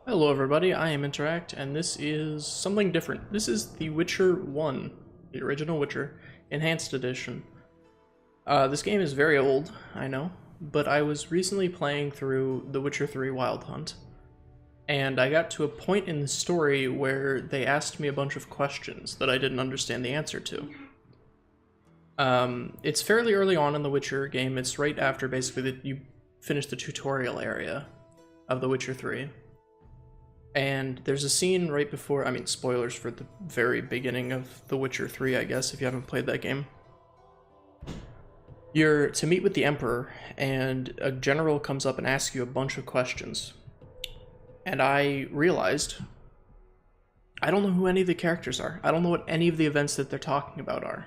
Hello everybody, I am Interact, and this is something different. This is The Witcher 1, the original Witcher, Enhanced Edition. This game is very old, I know, but I was recently playing through The Witcher 3 Wild Hunt, and I got to a point in the story where they asked me a bunch of questions that I didn't understand the answer to. It's fairly early on in the Witcher game. It's right after basically that you finish the tutorial area of The Witcher 3. And there's a scene right before, spoilers for the very beginning of The Witcher 3, I guess, if you haven't played that game. You're to meet with the Emperor, and a general comes up and asks you a bunch of questions. And I realized, I don't know who any of the characters are. I don't know what any of the events that they're talking about are.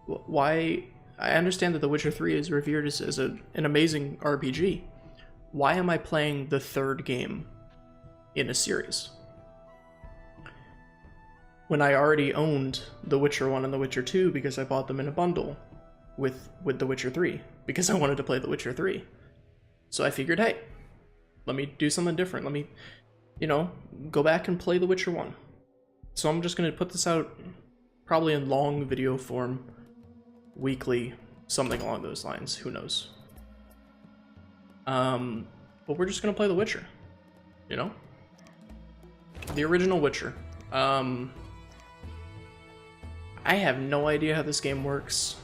Why? I understand that The Witcher 3 is revered as an amazing RPG. Why am I playing the third game in a series when I already owned The Witcher 1 and The Witcher 2 because I bought them in a bundle with The Witcher 3 because I wanted to play The Witcher 3? So I figured, hey, let me do something different. Let me, go back and play The Witcher 1. So I'm just going to put this out probably in long video form, weekly, something along those lines. Who knows? But we're just going to play The Witcher, The original Witcher. I have no idea how this game works.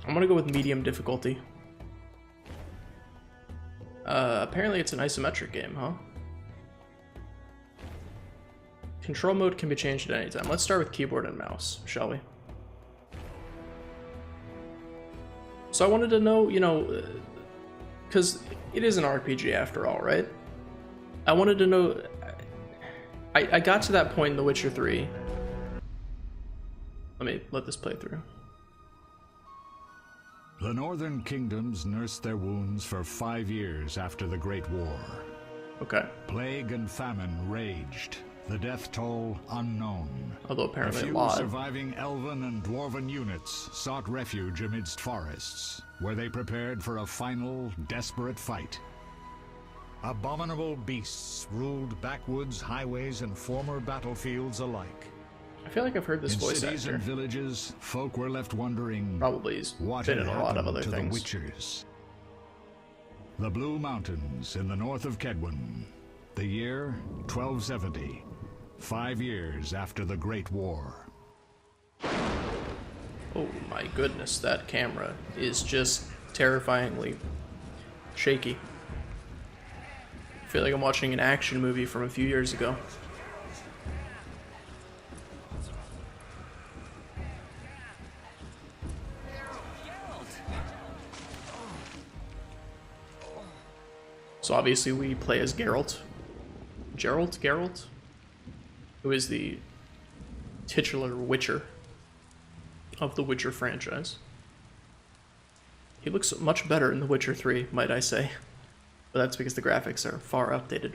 I'm gonna go with medium difficulty. Apparently it's an isometric game, huh? Control mode can be changed at any time. Let's start with keyboard and mouse, shall we? So I wanted to know, because it is an RPG after all, right? I wanted to know, I got to that point in The Witcher 3. Let this play through. The northern kingdoms nursed their wounds for 5 years after the Great War. Okay. Plague and famine raged, the death toll unknown. Although apparently a few a lot. Surviving elven and dwarven units sought refuge amidst forests, where they prepared for a final, desperate fight. Abominable beasts ruled backwoods, highways, and former battlefields alike. I feel like I've heard this voice actor. In cities and villages, folk were left wondering probably he's what been had in a lot of happened other to the things. Witchers. The Blue Mountains in the north of Kedwin. The year 1270, 5 years after the Great War. Oh my goodness, that camera is just terrifyingly shaky. I feel like I'm watching an action movie from a few years ago. So obviously we play as Geralt, who is the titular Witcher of the Witcher franchise. He looks much better in The Witcher 3, might I say. But that's because the graphics are far updated.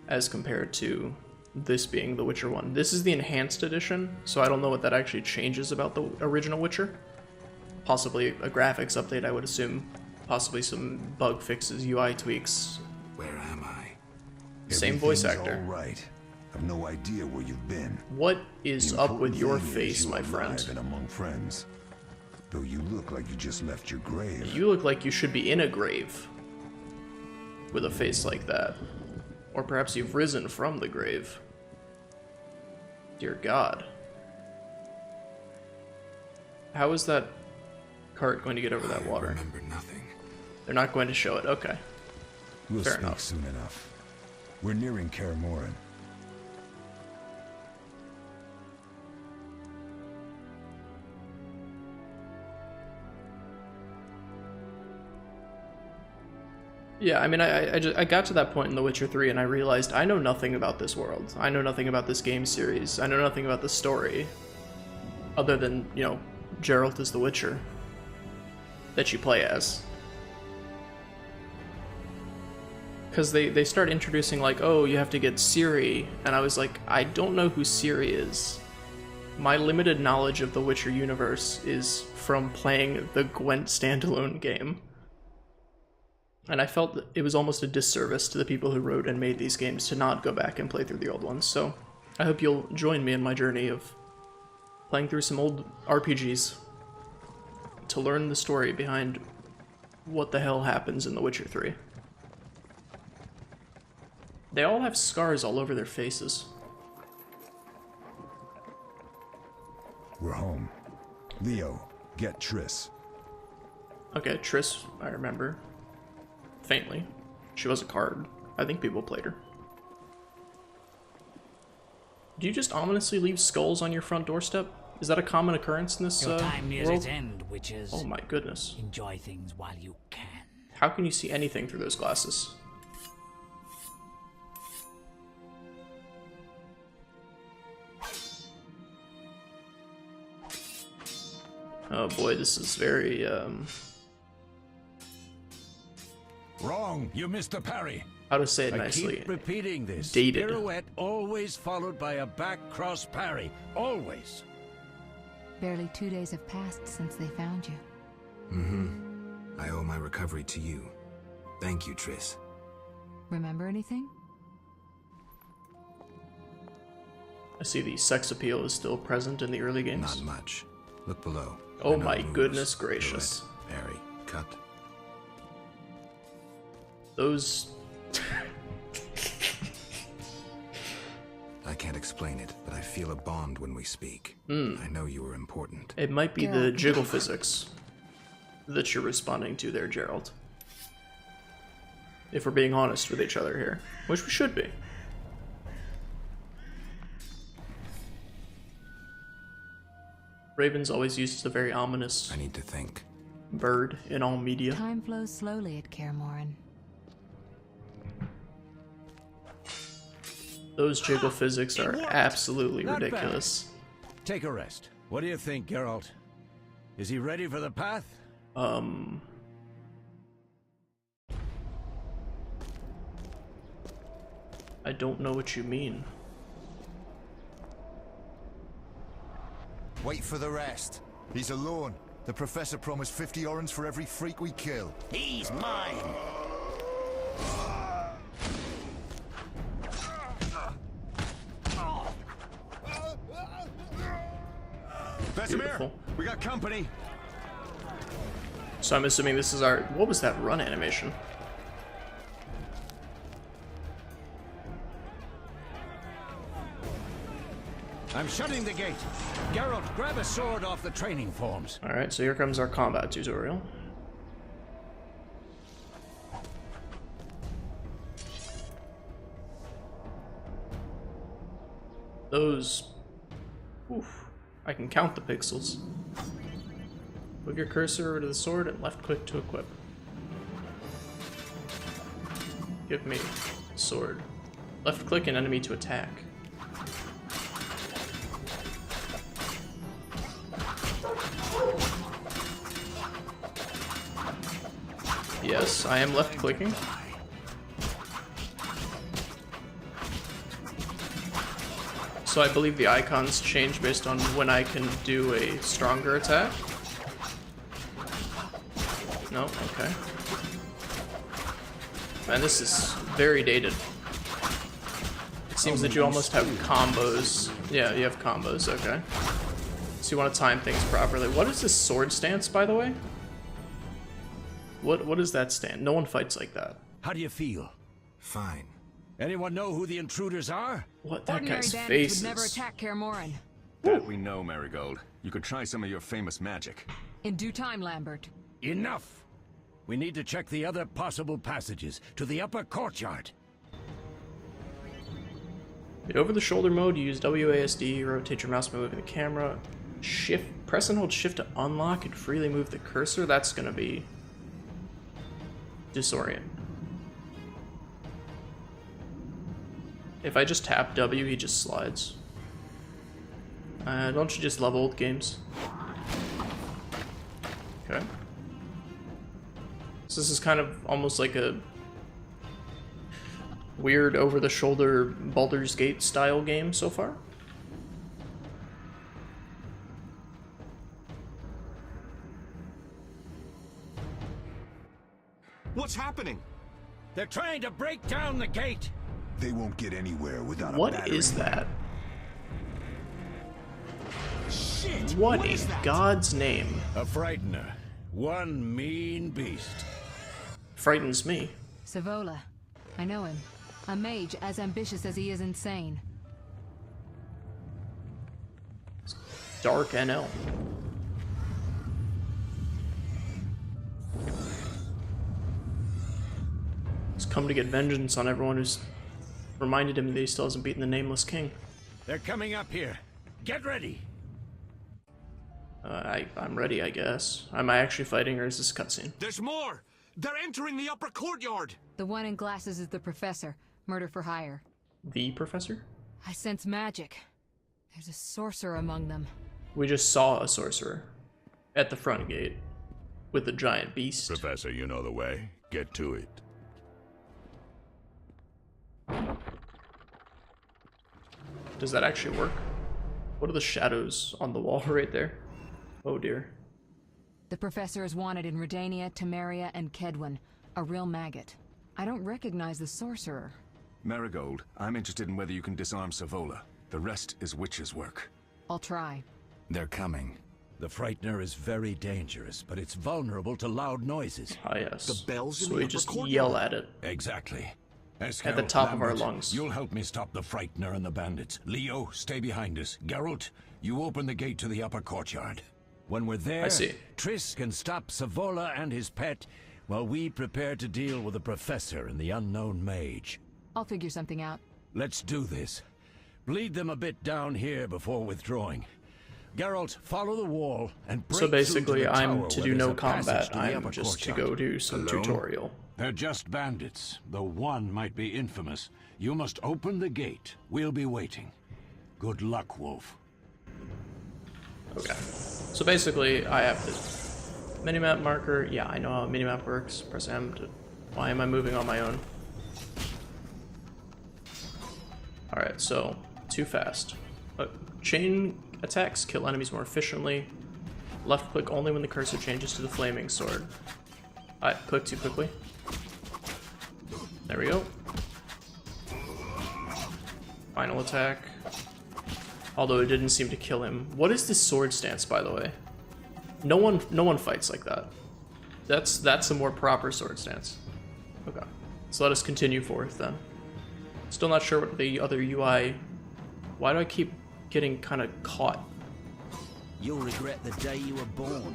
As compared to this being The Witcher 1. This is the Enhanced Edition, so I don't know what that actually changes about the original Witcher. Possibly a graphics update, I would assume. Possibly some bug fixes, UI tweaks. Where am I? Same voice actor. All right. I've no idea where you've been. What is up with your face, my friend? And among friends. Though you look like you just left your grave. You look like you should be in a grave with a face like that. Or perhaps you've risen from the grave. Dear God. How is that cart going to get over that water? I remember nothing. They're not going to show it. Okay. We'll Fair speak enough. soon enough. We're nearing Kaer Morhen. Yeah, I got to that point in The Witcher 3 and I realized I know nothing about this world. I know nothing about this game series. I know nothing about the story. Other than, Geralt is the Witcher that you play as. Because they start introducing like, oh, you have to get Ciri, and I was like, I don't know who Ciri is. My limited knowledge of the Witcher universe is from playing the Gwent standalone game. And I felt that it was almost a disservice to the people who wrote and made these games to not go back and play through the old ones. So I hope you'll join me in my journey of playing through some old RPGs to learn the story behind what the hell happens in The Witcher 3. They all have scars all over their faces. We're home. Leo, get Triss. Okay, Triss, I remember. Faintly. She was a card. I think people played her. Do you just ominously leave skulls on your front doorstep? Is that a common occurrence in this Your time nears world? its end, witches. Oh my goodness. Enjoy things while you can. How can you see anything through those glasses? Oh boy, this is very, Wrong. You missed the parry. how to say it I nicely. keep repeating this. Dated. Pirouette always followed by a back cross parry. Always. Barely 2 days have passed since they found you. Mm-hmm. I owe my recovery to you. Thank you, Triss. Remember anything? I see the sex appeal is still present in the early games. Not much. Look below. Oh I know my the moves. goodness gracious. Pirouette, parry, cut. Those... I can't explain it, but I feel a bond when we speak. I know you were important. It might be the jiggle physics that you're responding to there, Geralt. If we're being honest with each other here. Which we should be. Ravens always used a very ominous I need to think. bird in all media. Time flows slowly at Kaer Morhen. Those jiggle physics are absolutely Not bad. ridiculous. Take a rest. What do you think, Geralt? Is he ready for the path? I don't know what you mean. Wait for the rest. He's alone. The professor promised 50 orens for every freak we kill. He's mine. Beautiful. We got company. So I'm assuming this is our... What was that run animation? I'm shutting the gate. Geralt, grab a sword off the training forms. Alright, so here comes our combat tutorial. Those... Oof. I can count the pixels. Move your cursor over to the sword and left click to equip. Give me sword. Left click an enemy to attack. Yes, I am left clicking. So I believe the icons change based on when I can do a stronger attack. No, okay. Man, this is very dated. It seems that you almost have combos. Yeah, you have combos, okay. So you want to time things properly. What is this sword stance, by the way? What is that stand? No one fights like that. How do you feel? Fine. Anyone know who the intruders are? What, that Ordinary guy's bandits face would never is... attack Kaer Morhen. That we know, Marigold. You could try some of your famous magic. In due time, Lambert. Enough! We need to check the other possible passages to the upper courtyard. In over-the-shoulder mode, you use WASD, rotate your mouse by moving the camera. Shift, press and hold shift to unlock and freely move the cursor. That's gonna be disorienting. If I just tap W, he just slides. Don't you just love old games? Okay. So this is kind of almost like a weird over-the-shoulder Baldur's Gate style game so far. What's happening? They're trying to break down the gate. They won't get anywhere without a What battering is that? Shit! What is in that? God's name A frightener. One mean beast. frightens me? Savola. I know him. A mage as ambitious as he is insane. Dark NL. He's come to get vengeance on everyone who's reminded him that he still hasn't beaten the Nameless King. They're coming up here. Get ready. I'm ready, I guess. Am I actually fighting, or is this a cutscene? There's more! They're entering the upper courtyard! The one in glasses is the professor. Murder for hire. The professor? I sense magic. There's a sorcerer among them. We just saw a sorcerer at the front gate with a giant beast. Professor, you know the way. Get to it. Does that actually work? What are the shadows on the wall right there? Oh dear. The professor is wanted in Redania, Temeria, and Kedwin. A real maggot. I don't recognize the sorcerer. Marigold, I'm interested in whether you can disarm Savola. The rest is witch's work. I'll try. They're coming. The frightener is very dangerous, but it's vulnerable to loud noises. Ah, yes. The bells in so the we upper just courtyard. yell at it. Exactly. At the top of our lungs. You'll help me stop the frightener and the bandits. Leo, stay behind us. Geralt, you open the gate to the upper courtyard. When we're there, I see. Triss can stop Savola and his pet while we prepare to deal with the professor and the unknown mage. I'll figure something out. Let's do this. Bleed them a bit down here before withdrawing. Geralt, follow the wall and break So basically, through to the I'm tower to where do there's no a passage combat. to the I'm upper just to courtyard. go do some tutorial. They're just bandits, though one might be infamous. You must open the gate. We'll be waiting. Good luck, Wolf. Okay. So basically, I have the minimap marker. Yeah, I know how a minimap works. Press M to... Why am I moving on my own? Alright, so, too fast. Chain attacks kill enemies more efficiently. Left click only when the cursor changes to the flaming sword. I click too quickly. There we go. Final attack. Although it didn't seem to kill him. What is this sword stance, by the way? No one fights like that. That's a more proper sword stance. Okay. So let us continue forth then. Still not sure what the other UI... Why do I keep getting kind of caught? You'll regret the day you were born.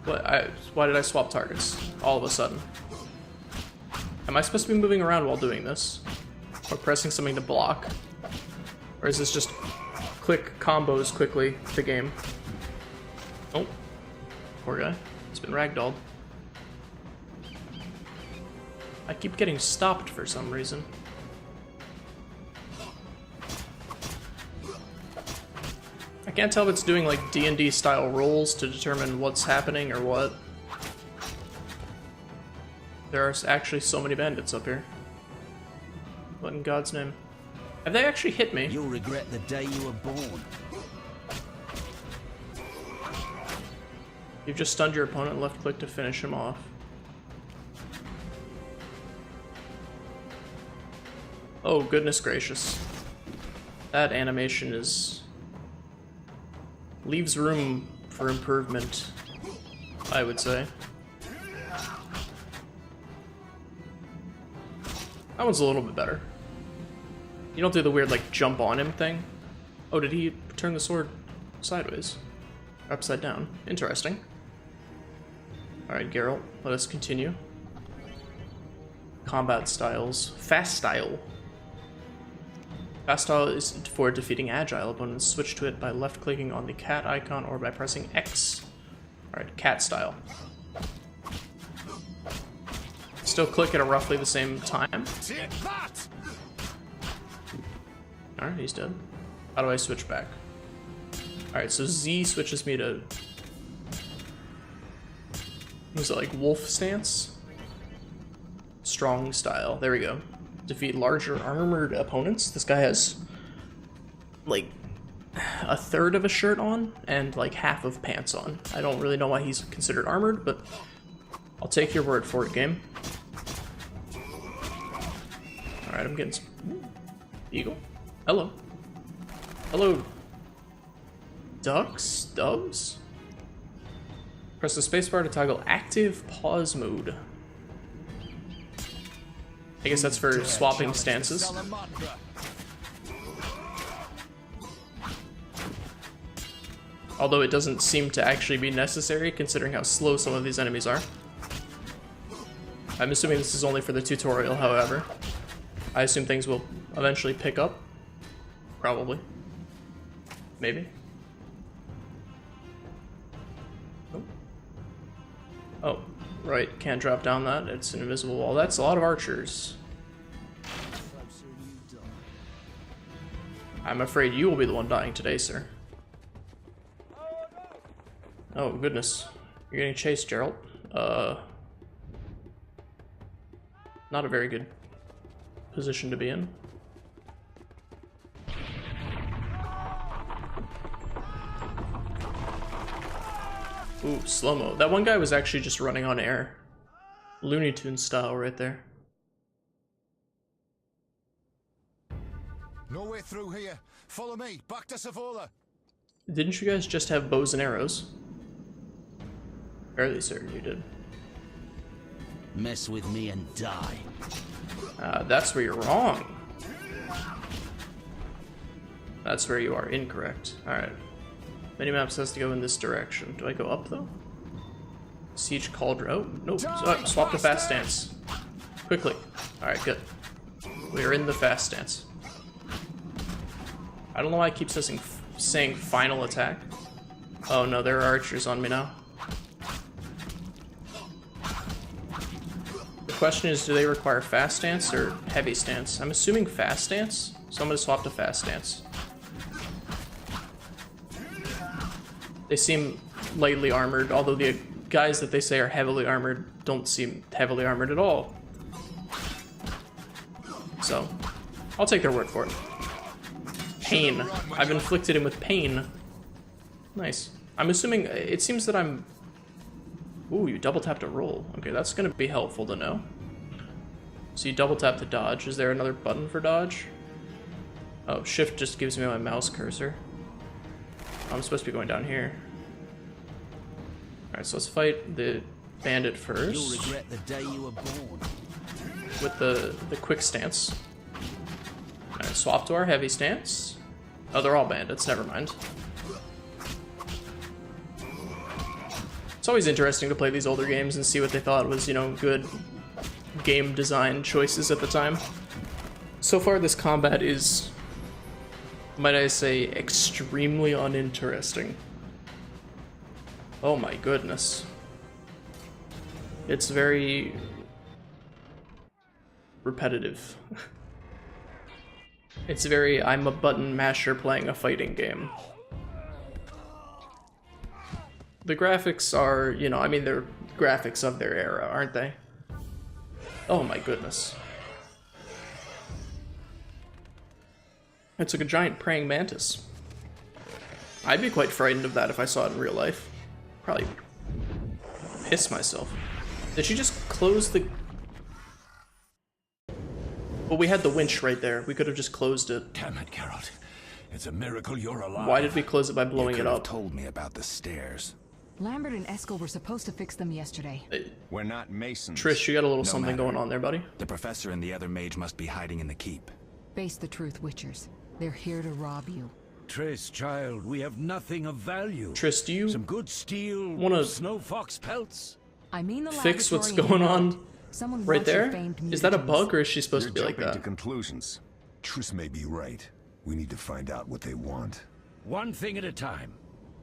Why did I swap targets all of a sudden? Am I supposed to be moving around while doing this? Or pressing something to block? Or is this just click combos quickly to game? Oh, poor guy. He's been ragdolled. I keep getting stopped for some reason. I can't tell if it's doing like D&D style rolls to determine what's happening or what. There are actually so many bandits up here. What in God's name? Have they actually hit me? You'll regret the day you were born. You've just stunned your opponent and left click to finish him off. Oh, goodness gracious. That animation is... leaves room for improvement, I would say. That one's a little bit better. You don't do the weird, like, jump on him thing. Oh, did he turn the sword sideways? Upside down. Interesting. Alright, Geralt, let us continue. Combat styles. Fast style. Fast style is for defeating agile opponents. Switch to it by left-clicking on the cat icon or by pressing X. Alright, cat style. Still click at roughly the same time. Alright, he's dead. How do I switch back? Alright, so Z switches me to... was it like wolf stance? Strong style. There we go. Defeat larger armored opponents. This guy has like a third of a shirt on and like half of pants on. I don't really know why he's considered armored, but I'll take your word for it, game. Alright, I'm getting some... Eagle? Hello. Hello. Ducks? Doves? Press the spacebar to toggle active pause mode. I guess that's for swapping stances. Although it doesn't seem to actually be necessary considering how slow some of these enemies are. I'm assuming this is only for the tutorial, however. I assume things will eventually pick up. Probably. Maybe. Oh. Oh, right. Can't drop down that. It's an invisible wall. That's a lot of archers. I'm afraid you will be the one dying today, sir. Oh, goodness. You're getting chased, Geralt. Not a very good position to be in. Ooh, slow-mo. That one guy was actually just running on air. Looney Tunes style right there. No way through here. Follow me. Back to Savola. Didn't you guys just have bows and arrows? Fairly certain you did. Mess with me and die. That's where you're wrong. That's where you are incorrect. Alright. Minimap says to go in this direction. Do I go up though? Siege Cauldron. Oh, nope. Swap to fast stance. Quickly. Alright, good. We are in the fast stance. I don't know why I keep saying final attack. Oh no, there are archers on me now. The question is, do they require fast stance or heavy stance? I'm assuming fast stance, so I'm gonna swap to fast stance. They seem lightly armored, although the guys that they say are heavily armored don't seem heavily armored at all. So, I'll take their word for it. Pain. I've inflicted him with pain. Nice. I'm assuming, it seems that I'm... Ooh, you double tap to roll. Okay, that's gonna be helpful to know. So you double tap to dodge. Is there another button for dodge? Oh, shift just gives me my mouse cursor. I'm supposed to be going down here. Alright, so let's fight the bandit first. You'll regret the day you were born. With the quick stance. Alright, swap to our heavy stance. Oh, they're all bandits, never mind. It's always interesting to play these older games and see what they thought was, you know, good game design choices at the time. So far, this combat is, might I say, extremely uninteresting. Oh my goodness. It's very repetitive. It's very, I'm a button masher playing a fighting game. The graphics are, you know, I mean, they're graphics of their era, aren't they? Oh my goodness. It's like a giant praying mantis. I'd be quite frightened of that if I saw it in real life. Probably piss myself. Did she just close the... Well, we had the winch right there. We could have just closed it. Damn it, Geralt. It's a miracle you're alive. Why did we close it by blowing it up? Told me about the stairs. Lambert and Eskel were supposed to fix them yesterday. We're not masons. Trish, you got a little No something matter. going on there, buddy. The professor and the other mage must be hiding in the keep. Face the truth, Witchers. They're here to rob you. Triss, child, we have nothing of value. Trish, do you Some good steel, wanna snow fox pelts. I mean the fix what's laboratory going in- on Someone right wants your there? famed Is that a mutagens. bug or is she supposed You're to be like jumping to that? conclusions. Triss may be right. We need to find out what they want. One thing at a time.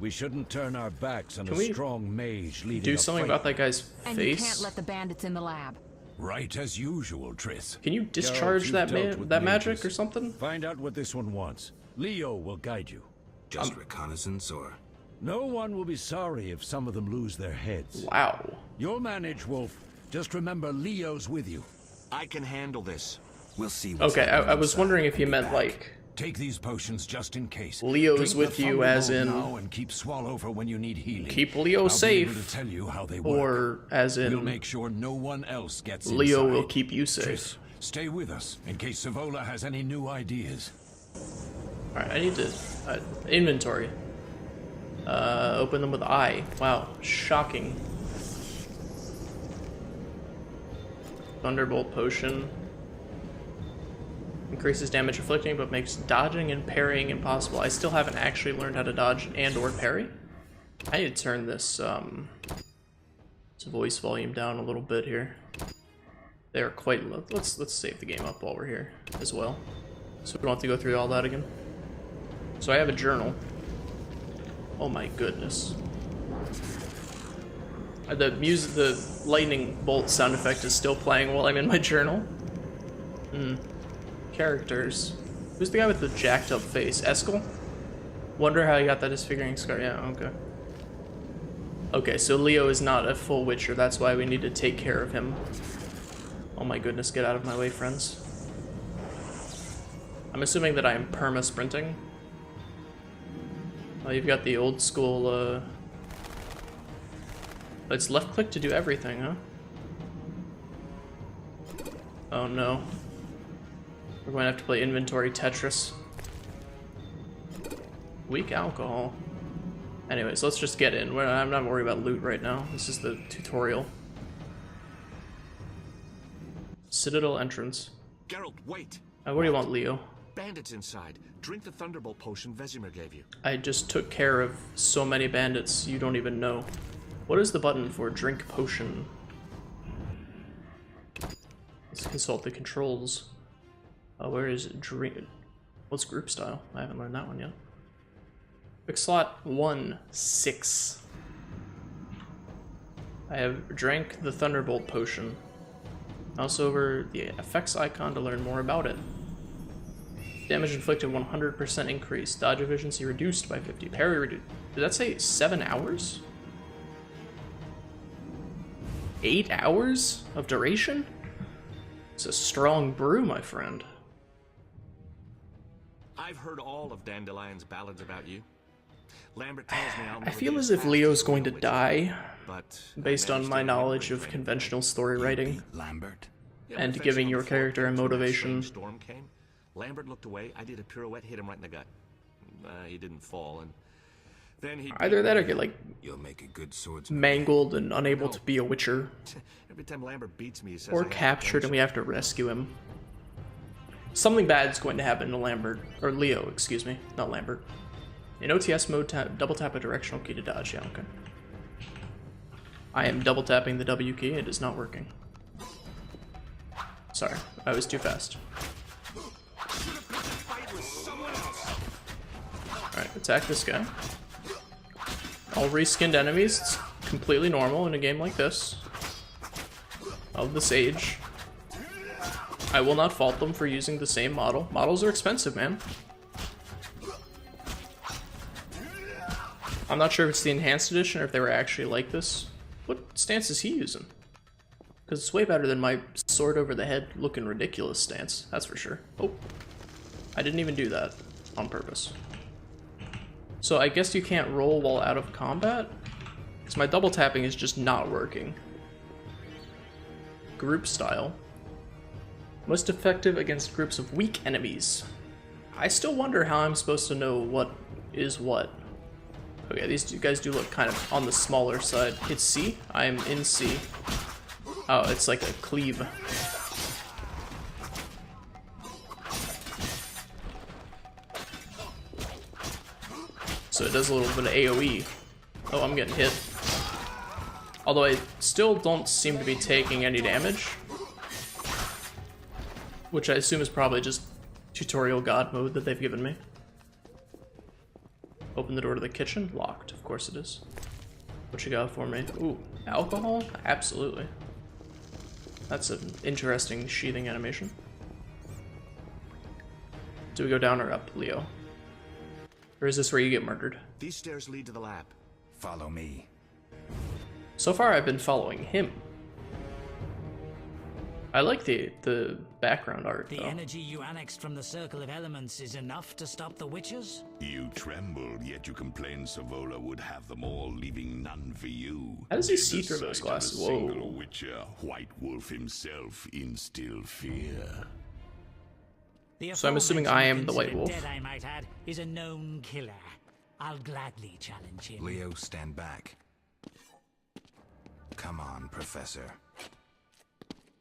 We shouldn't turn our backs on Can a we strong mage leading Do a something fight. about that guy's And you can't face? let the bandits in the lab. Right as usual, Triss. Can you discharge you've that dealt with magic mages. or something? Find out what this one wants. Leo will guide you. Just reconnaissance or... No one will be sorry if some of them lose their heads. Wow. You'll manage, Wolf. Just remember Leo's with you. I can handle this. We'll see what's Okay, I happening was inside. wondering if you Be meant back. like Take these potions just in case. Leo is Drink with the you, as Thunderbolt in now and keep Swallow for when you need healing. keep Leo I'll safe, be able to tell you how they work. or as in We'll make sure no one else gets Leo inside. will keep you safe. Triss, stay with us in case Savola has any new ideas. Alright, I need to... inventory. Open them with I. Wow, shocking. Thunderbolt potion. Increases damage inflicting, but makes dodging and parrying impossible. I still haven't actually learned how to dodge and or parry. I need to turn this voice volume down a little bit here. They are quite low. Let's save the game up while we're here as well, so we don't have to go through all that again. So I have a journal. Oh my goodness. The lightning bolt sound effect is still playing while I'm in my journal. Characters. Who's the guy with the jacked up face? Eskel? Wonder how he got that disfiguring scar. Yeah, okay. Okay, so Leo is not a full Witcher. That's why we need to take care of him. Oh my goodness, get out of my way, friends. I'm assuming that I am perma-sprinting. Oh, you've got the old school, It's left click to do everything, huh? Oh no. We're going to have to play inventory Tetris. Weak alcohol. Anyways, let's just get in. I'm not worried about loot right now. This is the tutorial. Citadel entrance. Geralt, wait! What do you want, Leo? Bandits inside. Drink the Thunderbolt potion Vesemir gave you. I just took care of so many bandits you don't even know. What is the button for drink potion? Let's consult the controls. Where is drink? What's group style? I haven't learned that one yet. Quick slot 1, 6. I have drank the Thunderbolt potion. Mouse over the effects icon to learn more about it. Damage inflicted 100% increase. Dodge efficiency reduced by 50. Parry reduced. Did that say 7 hours? 8 hours of duration? It's a strong brew, my friend. I've heard all of Dandelion's ballads about you. Lambert tells me I'll I never feel be as if fast Leo's as going to Witcher, die, but based I on managed my to knowledge elaborate of training. conventional story writing, Lambert? Yeah, and we faced giving him your before. character a Until that motivation. strange storm came. Lambert looked away. I did a pirouette, hit him right in the gut. He didn't fall, and then he Either that or get like You'll make a good swordsman. mangled and unable to be a Witcher, Every time Lambert beats me, he says I or have captured and we have to rescue him. Something bad's going to happen to Lambert, or Leo, excuse me, not Lambert. In OTS mode, double tap a directional key to dodge. Yeah, okay. I am double tapping the W key. It is not working. Sorry, I was too fast. Alright, attack this guy. All reskinned enemies. It's completely normal in a game like this. Of this age. I will not fault them for using the same model. Models are expensive, man. I'm not sure if it's the enhanced edition or if they were actually like this. What stance is he using? Because it's way better than my sword over the head looking ridiculous stance, that's for sure. Oh, I didn't even do that on purpose. So I guess you can't roll while out of combat? Because my double tapping is just not working. Group style. Most effective against groups of weak enemies. I still wonder how I'm supposed to know what is what. Okay, these two guys do look kind of on the smaller side. Hit C? I'm in C. Oh, it's like a cleave. So it does a little bit of AoE. Oh, I'm getting hit. Although I still don't seem to be taking any damage. Which I assume is probably just tutorial god mode that they've given me. Open the door to the kitchen. Locked. Of course it is. What you got for me? Ooh, alcohol? Absolutely. That's an interesting sheathing animation. Do we go down or up, Leo? Or is this where you get murdered? These stairs lead to the lab. Follow me. So far I've been following him. I like the background art, The though. energy you annexed from the Circle of Elements is enough to stop the Witchers? You trembled, yet you complained Savola would have them all, leaving none for you. How does he see The through those sight of glasses? a Whoa. single Witcher, White Wolf himself, instill fear. So I'm assuming I am the White Wolf. Dead, I might add, is a known killer. I'll gladly challenge him. Leo, stand back. Come on, Professor.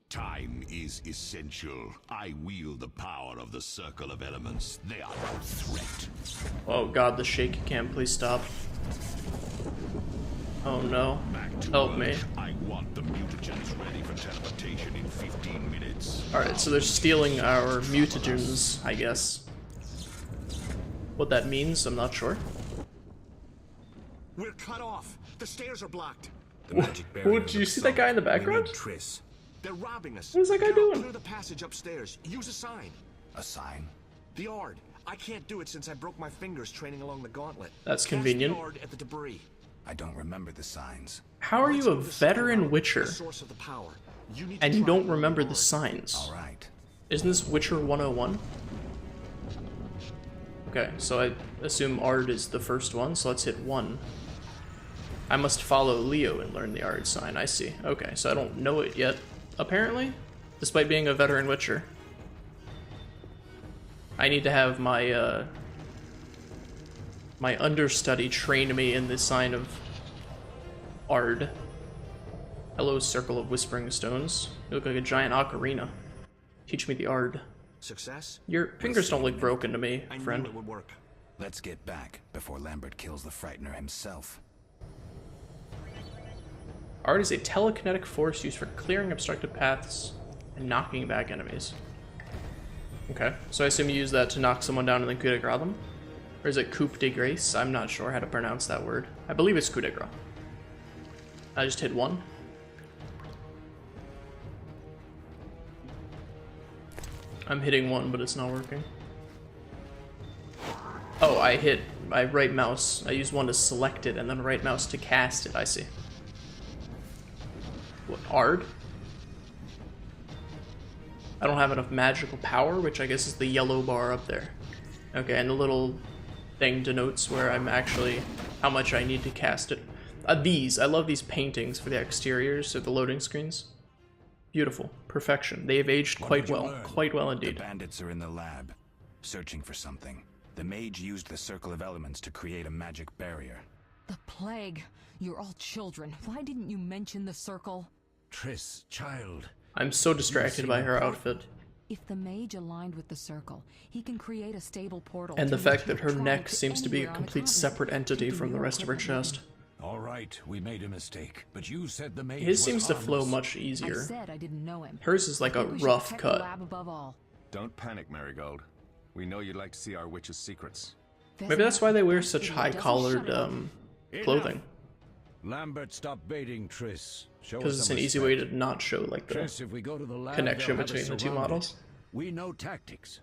Time is essential. I wield the power of the Circle of Elements. They are no threat. Oh god, the shaky cam, please stop. Oh no. Help me. I want the mutagens ready for teleportation in 15 minutes. Alright, so they're stealing our mutagens, I guess. What that means, I'm not sure. We're cut off. The stairs are blocked. The magic barrier. Did you see that guy in the background? We need Triss. They're robbing us. What is that guy Geralt, doing? Clear the passage upstairs. Use a sign. A sign? The Ard. I can't do it since I broke my fingers training along the gauntlet. That's Cast convenient. the Ard at the debris. I don't remember the signs. How are you a Let's move the veteran Circle Witcher, the source of the power. You need to and you try don't and remember Ard. the signs? Alright. Isn't this Witcher 101? Okay, so I assume Ard is the first one, so let's hit 1. I must follow Leo and learn the Ard sign, I see. Okay, so I don't know it yet, apparently, despite being a veteran Witcher. I need to have my, my understudy train me in the sign of Ard. Hello, Circle of Whispering Stones. You look like a giant ocarina. Teach me the Ard. Success? Your fingers don't look broken to me, I friend. knew it would work. Let's get back before Lambert kills the Frightener himself. Ard is a telekinetic force used for clearing obstructed paths and knocking back enemies. Okay, so I assume you use that to knock someone down and then coup de grace them? Or is it coup de grace? I'm not sure how to pronounce that word. I believe it's coup de grace. I just hit 1. I'm hitting 1, but it's not working. Oh, I hit my right mouse. I used 1 to select it and then right mouse to cast it, I see. What, Ard? I don't have enough magical power, which I guess is the yellow bar up there. Okay, and the little thing denotes where I'm actually, how much I need to cast it. I love these paintings for the exteriors of the loading screens. Beautiful. Perfection. They have aged quite well indeed. The bandits are in the lab, searching for something. The mage used the Circle of Elements to create a magic barrier. The plague. You're all children. Why didn't you mention the circle? Triss, child. I'm so distracted by her outfit. If the mage aligned with the circle, he can create a stable portal. And the to fact which that her he'll neck try seems to be a anywhere on the complete continent. separate entity Keeping from the your rest of her equipment chest. All right, we made a mistake, but you said the mage His was seems to flow harmless. much I easier. said I didn't know him. Hers is like I a think we should rough protect the cut. lab above all. Don't panic, Marigold. We know you'd like to see our witch's secrets. Maybe that's why they wear such Idiot doesn't high-collared shut up. clothing. Lambert, stop baiting Triss. Show us Because it's some an easy respect. way to not show like the Triss, if we go to the lab, connection they'll have between us the two surrounded. models. We know tactics.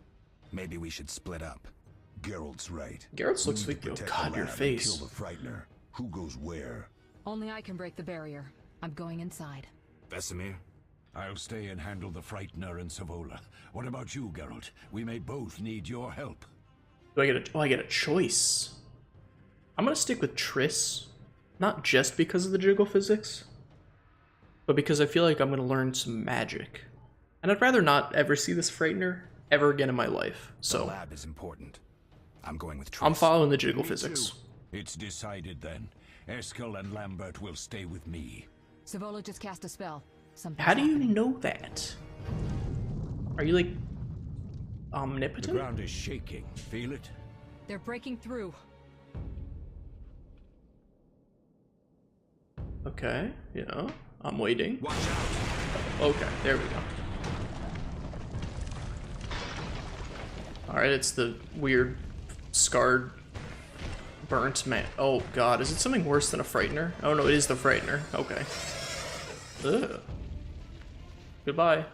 Maybe we should split up. Geralt's right. Geralt We looks need like, to oh protect god, the your lab and face. Kill the Frightener. Who goes where? Only I can break the barrier. I'm going inside. Vesemir? I'll stay and handle the Frightener and Savola. What about you, Geralt? We may both need your help. Do I get a, oh, I get a choice. I'm gonna stick with Triss. Not just because of the jiggle physics, but because I feel like I'm gonna learn some magic. And I'd rather not ever see this Frightener ever again in my life. The So lab is important. I'm going with Triss. I'm following the jiggle Me physics. too. It's decided then. Eskel and Lambert will stay with me. Savola just cast a spell. Something's How do you happening. know that? Are you like The omnipotent? ground is shaking. Feel it? They're breaking through. Okay, yeah. I'm waiting. Watch out. Okay, there we go. Alright, it's the weird, scarred, burnt man. Oh god, is it something worse than a Frightener? Oh no, it is the Frightener. Okay. Ugh. Goodbye.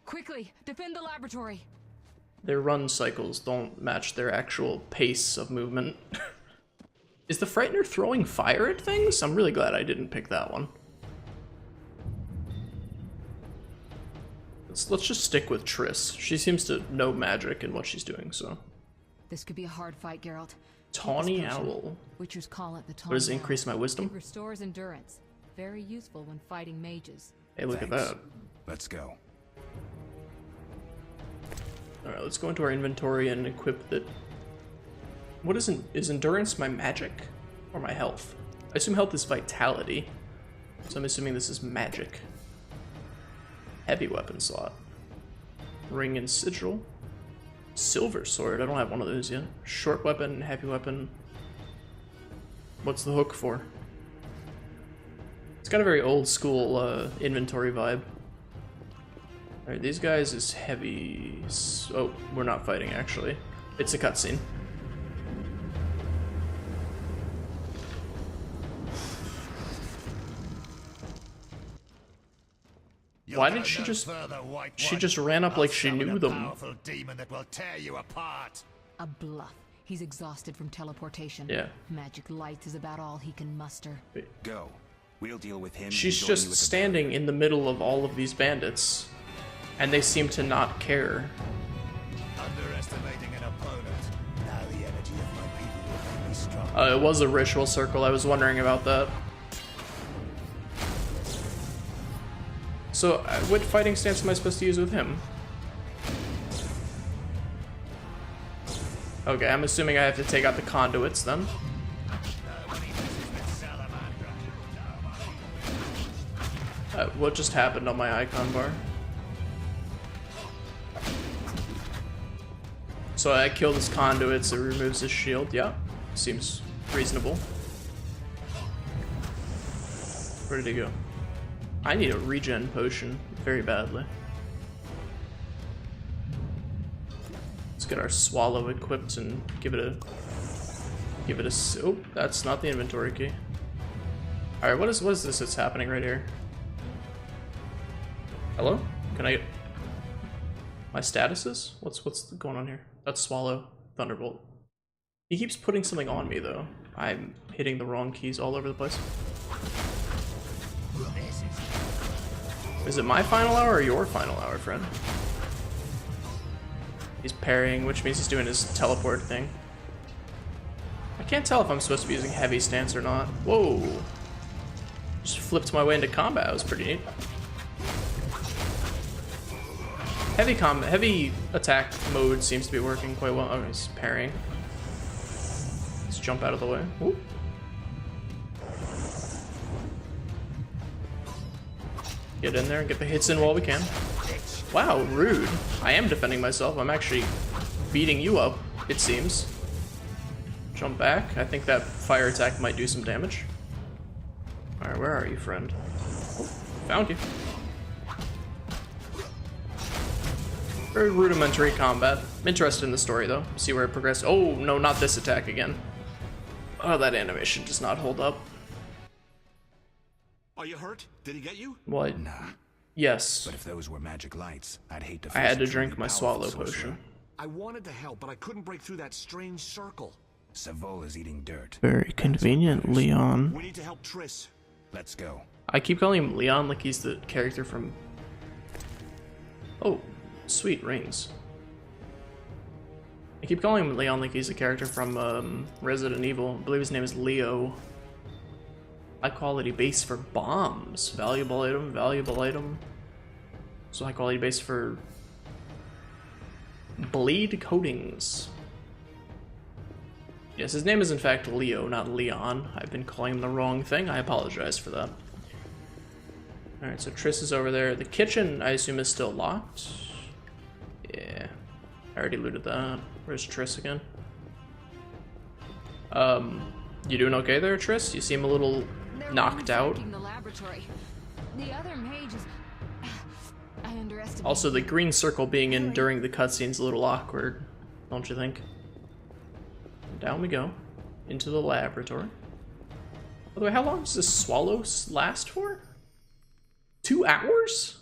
Quickly, defend the laboratory. Their run cycles don't match their actual pace of movement. Is the Frightener throwing fire at things? I'm really glad I didn't pick that one. Let's just stick with Triss. She seems to know magic and what she's doing, so. This could be a hard fight, Geralt. Tawny Owl. Witchers call it the Tawny What does it Owl. increase my wisdom? It restores endurance. Very useful when fighting mages. Hey, look at that. Let's go. Alright, let's go into our inventory and equip that. What is endurance my magic? Or my health? I assume health is vitality. So I'm assuming this is magic. Heavy weapon slot. Ring and sigil. Silver sword, I don't have one of those yet. Short weapon, heavy weapon. What's the hook for? It's got a very old school inventory vibe. Alright, these guys is heavy. Oh, we're not fighting actually. It's a cutscene. Why did she just... She just ran up like she knew them. Demon that will tear you apart. A bluff. He's exhausted from teleportation. Yeah. Magic light is about all he can muster. Go. We'll deal with him. She's just standing in the middle of all of these bandits. And they seem to not care. Underestimating an opponent. Now the energy of my people will make me strong. It was a ritual circle, I was wondering about that. So, what fighting stance am I supposed to use with him? Okay, I'm assuming I have to take out the conduits then. What just happened on my icon bar? So I kill this conduits, it removes his shield. Yeah, seems reasonable. Where did he go? I need a regen potion very badly. Let's get our swallow equipped and give it a oh, that's not the inventory key. All right, what is this that's happening right here? Hello? Can I get my statuses? What's going on here? That's swallow thunderbolt. He keeps putting something on me though. I'm hitting the wrong keys all over the place. Is it my final hour or your final hour, friend? He's parrying, which means he's doing his teleport thing. I can't tell if I'm supposed to be using heavy stance or not. Whoa! Just flipped my way into combat. That was pretty neat. Heavy attack mode seems to be working quite well. Oh, he's parrying. Let's jump out of the way. Ooh. Get in there and get the hits in while we can. Wow, rude. I am defending myself. I'm actually beating you up, it seems. Jump back. I think that fire attack might do some damage. Alright, where are you, friend? Oh, found you. Very rudimentary combat. I'm interested in the story, though. See where it progressed. Oh, no, not this attack again. Oh, that animation does not hold up. Are you hurt? Did he get you? What? Nah. Yes. But if those were magic lights, I'd hate to. I had to drink my swallow potion. I wanted to help, but I couldn't break through that strange circle. Savol is eating dirt. Very convenient, Leon. We need to help Triss. Let's go. I keep calling him Leon like he's the character from... Oh, sweet rings. I keep calling him Leon like he's a character from Resident Evil. I believe his name is Leo. High quality base for bombs. Valuable item, valuable item. So high quality base for blade coatings. Yes, his name is in fact Leo, not Leon. I've been calling him the wrong thing. I apologize for that. Alright, so Triss is over there. The kitchen, I assume, is still locked. Yeah. I already looted that. Where's Triss again? You doing okay there, Triss? You seem a little knocked out. The laboratory. The other mages. I underestimated. Also, the green circle being in during the cutscene's a little awkward, don't you think? Down we go. Into the laboratory. By the way, how long does this swallow last for? 2 hours?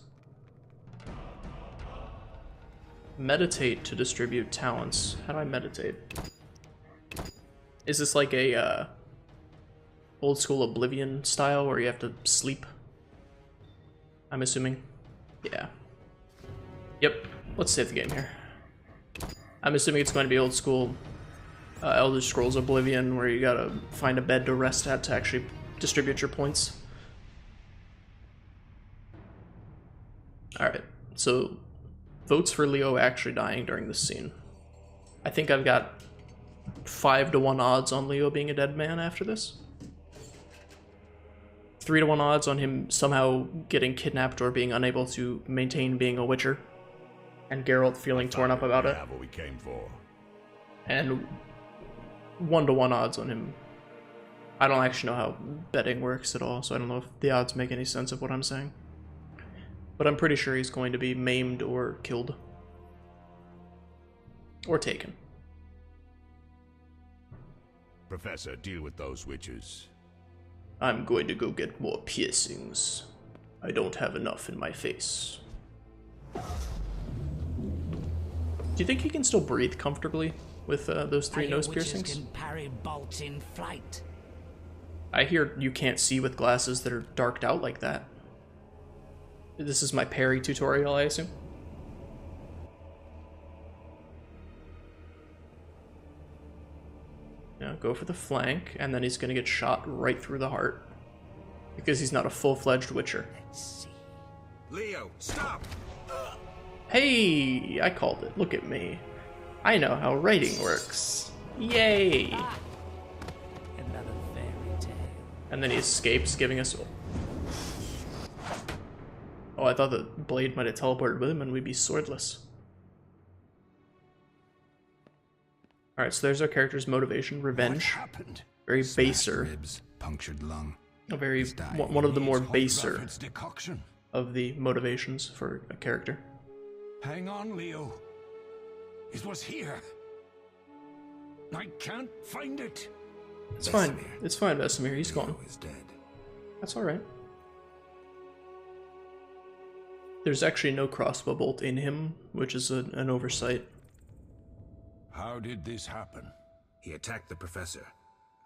Meditate to distribute talents. How do I meditate? Is this like a old school Oblivion style where you have to sleep? I'm assuming. Yeah. Yep, let's save the game here. I'm assuming it's going to be old school Elder Scrolls Oblivion, where you gotta find a bed to rest at to actually distribute your points. Alright, so votes for Leo actually dying during this scene. I think I've got 5-to-1 odds on Leo being a dead man after this. 3-to-1 odds on him somehow getting kidnapped or being unable to maintain being a Witcher. And Geralt feeling torn up about it. What we came for. And 1-to-1 odds on him. I don't actually know how betting works at all, so I don't know if the odds make any sense of what I'm saying. But I'm pretty sure he's going to be maimed or killed. Or taken. Professor, deal with those witches. I'm going to go get more piercings. I don't have enough in my face. Do you think he can still breathe comfortably with those 3 nose piercings? Can parry bolts in flight. I hear you can't see with glasses that are darked out like that. This is my parry tutorial, I assume. Now go for the flank, and then he's gonna get shot right through the heart. Because he's not a full-fledged Witcher. Leo, stop! Hey, I called it. Look at me. I know how writing works. Yay! Another fairy tale. And then he escapes, giving us... Oh, I thought the blade might have teleported with him and we'd be swordless. Alright, so there's our character's motivation. Revenge. Very baser. Ribs, punctured lung. A very... one of the more baser of the motivations for a character. Hang on, Leo. It was here. I can't find it. It's fine. It's fine, Vesemir. He's gone. Is dead. That's alright. There's actually no crossbow bolt in him, which is an oversight. How did this happen? He attacked the professor.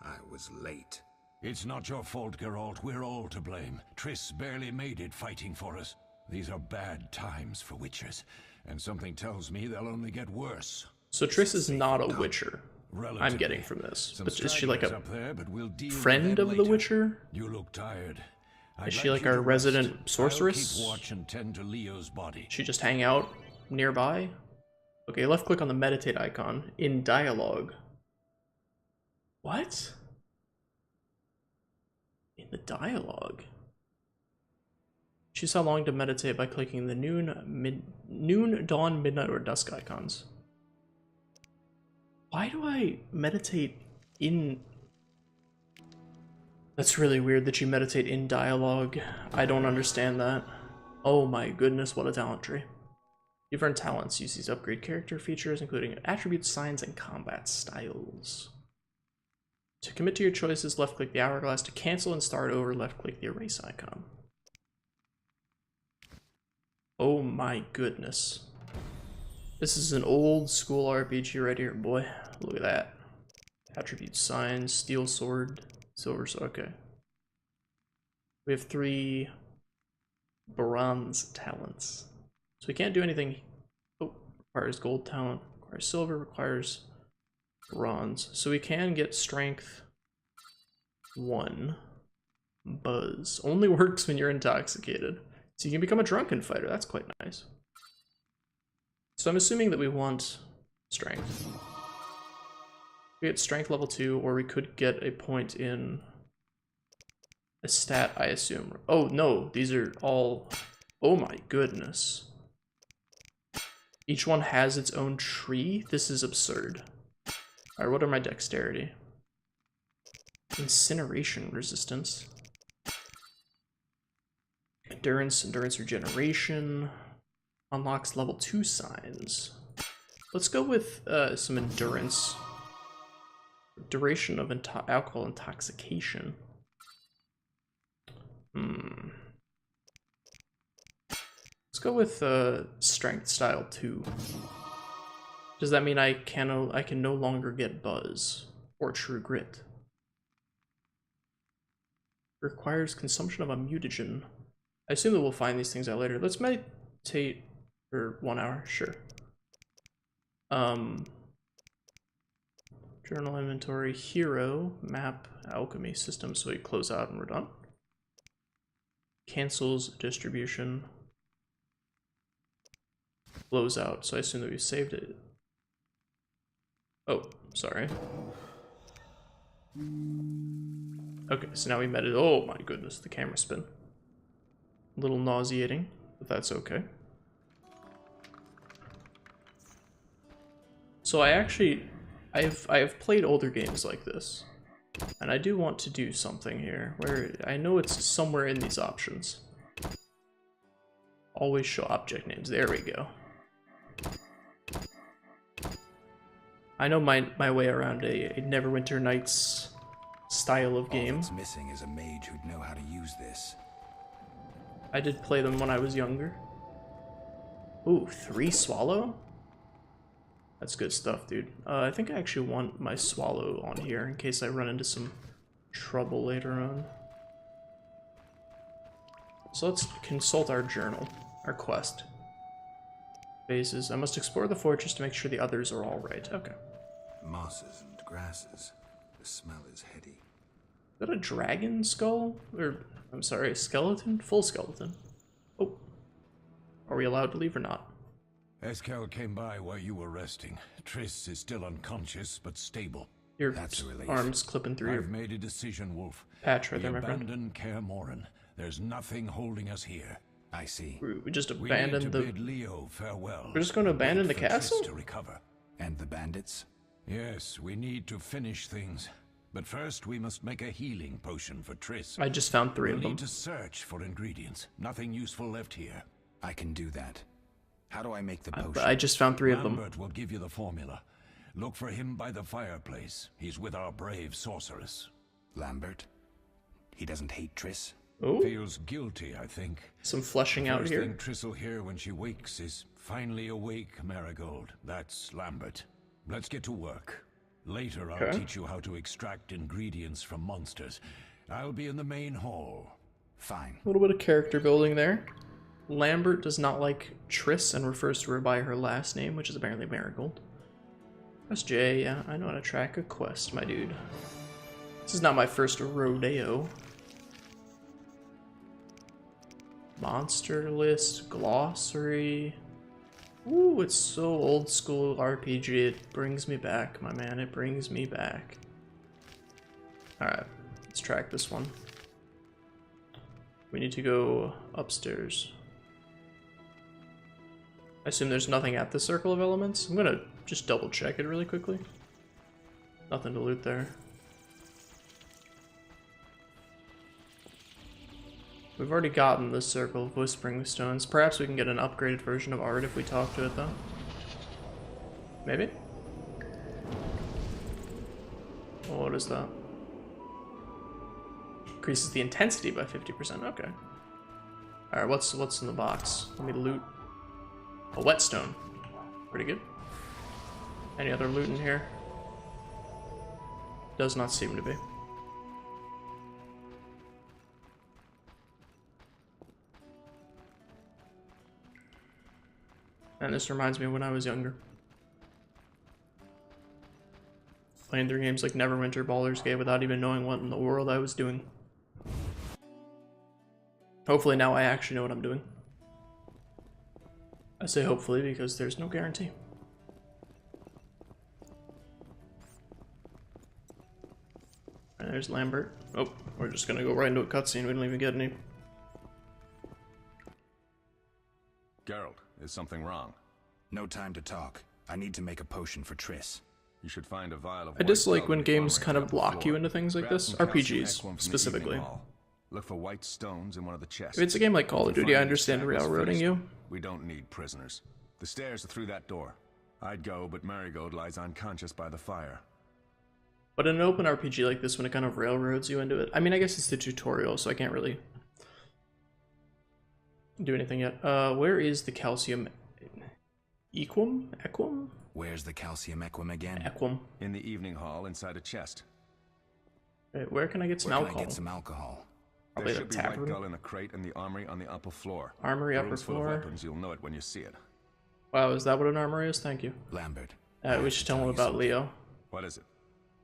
I was late. It's not your fault, Geralt. We're all to blame. Triss barely made it fighting for us. These are bad times for Witchers, and something tells me they'll only get worse. So Triss is not a Witcher, I'm getting from this. But is she like a friend of the Witcher? You look tired. Is she like our resident sorceress? Keep watch and tend to Leo's body. She just hang out nearby? Okay, left click on the meditate icon in dialogue. What? In the dialogue? Choose how long to meditate by clicking the noon, dawn, midnight, or dusk icons. Why do I meditate in... That's really weird that you meditate in dialogue. I don't understand that. Oh my goodness, what a talent tree. You've earned talents. Use these upgrade character features, including attributes, signs, and combat styles. To commit to your choices, left-click the hourglass. To cancel and start over, left-click the erase icon. Oh my goodness. This is an old school RPG right here, boy. Look at that. Attributes, signs, steel sword, silver sword. Okay. We have 3 bronze talents. So we can't do anything. Oh, requires gold talent, requires silver, requires bronze. So we can get strength 1. Buzz. Only works when you're intoxicated. So you can become a drunken fighter. That's quite nice. So I'm assuming that we want strength. We get strength level 2, or we could get a point in a stat, I assume. Oh no, these are all... Oh my goodness. Each one has its own tree? This is absurd. Alright, what are my dexterity? Incineration resistance. Endurance regeneration. Unlocks level 2 signs. Let's go with some endurance. Duration of alcohol intoxication. Let's go with strength style 2. Does that mean I can no longer get buzz or true grit? Requires consumption of a mutagen. I assume that we'll find these things out later. Let's meditate Or 1 hour, sure. Journal inventory, hero, map, alchemy, system, so we close out and we're done. Cancels distribution. Close out, so I assume that we saved it. Oh, sorry. Okay, so now we met it. Oh my goodness, the camera spin. A little nauseating, but that's okay. So I have played older games like this, and I do want to do something here where I know it's somewhere in these options. Always show object names. There we go. I know my way around a Neverwinter Nights style of game. All that's missing is a mage who'd know how to use this. I did play them when I was younger. Ooh, 3 swallow? That's good stuff, dude. I think I actually want my swallow on here in case I run into some trouble later on. So let's consult our journal, our quest. Phases. I must explore the fortress to make sure the others are all right. Okay. Mosses and grasses. The smell is heady. Is that a dragon skull? Or, I'm sorry, a skeleton? Full skeleton. Oh. Are we allowed to leave or not? Eskel came by while you were resting. Triss is still unconscious, but stable. Your arms clipping through your... I've made a decision, Wolf. Patch right there, my friend. Abandon Kaer Morhen. There's nothing holding us here. I see. We just abandoned the... bid Leo farewell. We're just going to abandon the castle? To recover. And the bandits? Yes, we need to finish things. But first, we must make a healing potion for Triss. I just found 3 of them. We'll need to search for ingredients. Nothing useful left here. I can do that. How do I make the potion? I just found 3 of them. Lambert will give you the formula. Look for him by the fireplace. He's with our brave sorceress. Lambert? He doesn't hate Triss? Ooh. Feels guilty, I think. Some fleshing out here. The first thing Triss will hear when she wakes is, "Finally awake, Marigold." That's Lambert. Let's get to work. Later, I'll teach you how to extract ingredients from monsters. I'll be in the main hall. Fine. A little bit of character building there. Lambert does not like Triss and refers to her by her last name, which is apparently Marigold. Press J, yeah, I know how to track a quest, my dude. This is not my first rodeo. Monster list, glossary. Ooh, it's so old school RPG. It brings me back, my man. It brings me back. Alright, let's track this one. We need to go upstairs. I assume there's nothing at the Circle of Elements. I'm gonna just double check it really quickly. Nothing to loot there. We've already gotten the Circle of Whispering Stones. Perhaps we can get an upgraded version of art if we talk to it, though. Maybe? Oh, what is that? Increases the intensity by 50%. Okay. Alright, what's in the box? Let me loot. A whetstone. Pretty good. Any other loot in here? Does not seem to be. And this reminds me of when I was younger. Playing through games like Neverwinter, Baldur's Gate without even knowing what in the world I was doing. Hopefully now I actually know what I'm doing. I say hopefully because there's no guarantee. And there's Lambert. Oh, we're just gonna go right into a cutscene. We don't even get any. Geralt, is something wrong? No time to talk. I need to make a potion for Triss. You should find a vial of I dislike when games kind of block you into things like this. RPGs, specifically. Look for white stones in one of the chests. If it's a game like Call of Duty, I understand railroading you. We don't need prisoners. The stairs are through that door. I'd go, but Marigold lies unconscious by the fire. But in an open RPG like this, when it kind of railroads you into it, I mean, I guess it's the tutorial, so I can't really do anything yet. Where is the calcium equum? Equum? Where's the calcium equum again? Equum. In the evening hall inside a chest. Wait, where can I get some alcohol? Can I get some alcohol? There should be white gull in a crate in the armory on the upper floor. Armory upper Rooms full floor. of weapons, you'll know it when you see it. Wow, is that what an armory is? Thank you. Lambert. We should tell him about Leo. What is it?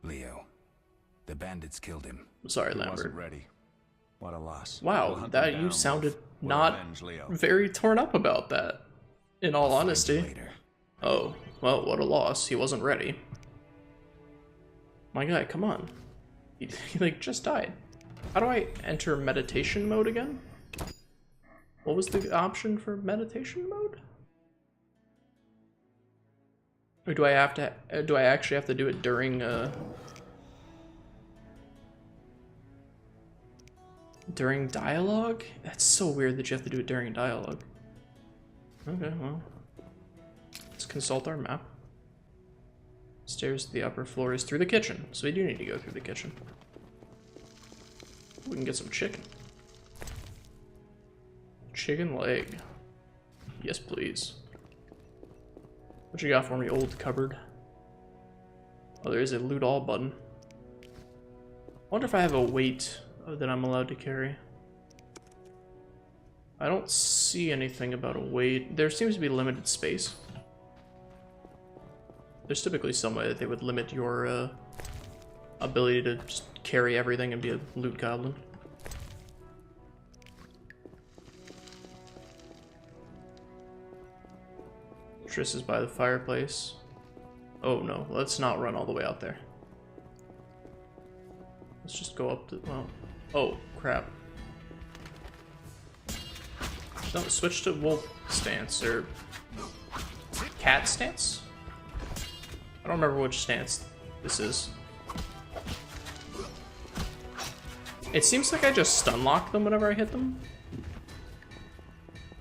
Leo. The bandits killed him. Sorry, He Lambert. wasn't ready. What a loss. Wow, We'll hunt that them you down. sounded We'll not avenge Leo. very torn up about that. In all honesty. Later. Oh, well, what a loss. He wasn't ready. My guy, come on. He like just died. How do I enter meditation mode again? What was the option for meditation mode? Or do I have to? Do I actually have to do it during? During dialogue? That's so weird that you have to do it during dialogue. Okay, well, let's consult our map. Stairs to the upper floor is through the kitchen, so we do need to go through the kitchen. We can get some chicken. Chicken leg. Yes, please. What you got for me, old cupboard? Oh, there is a loot all button. I wonder if I have a weight that I'm allowed to carry. I don't see anything about a weight. There seems to be limited space. There's typically some way that they would limit your ability to just carry everything and be a loot goblin. Triss is by the fireplace. Oh no, let's not run all the way out there. Let's just go up to, well, oh crap. No, switch to wolf stance, or cat stance? I don't remember which stance this is. It seems like I just stun lock them whenever I hit them.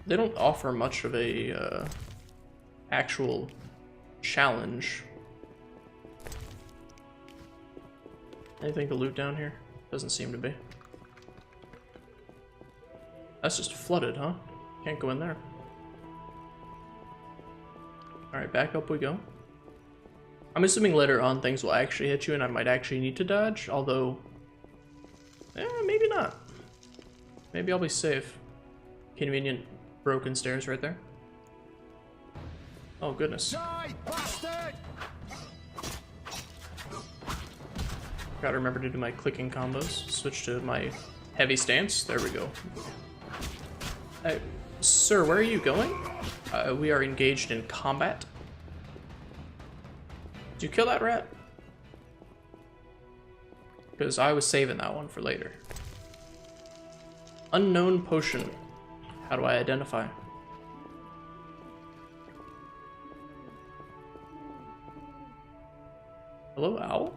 They don't offer much of a actual challenge. Anything to loot down here? Doesn't seem to be. That's just flooded, huh? Can't go in there. Alright, back up we go. I'm assuming later on things will actually hit you and I might actually need to dodge, although... maybe not. Maybe I'll be safe. Convenient broken stairs right there. Oh goodness. Gotta remember to do my clicking combos. Switch to my heavy stance. There we go. Sir, where are you going? We are engaged in combat. Did you kill that rat? Because I was saving that one for later. Unknown potion. How do I identify? Hello, owl?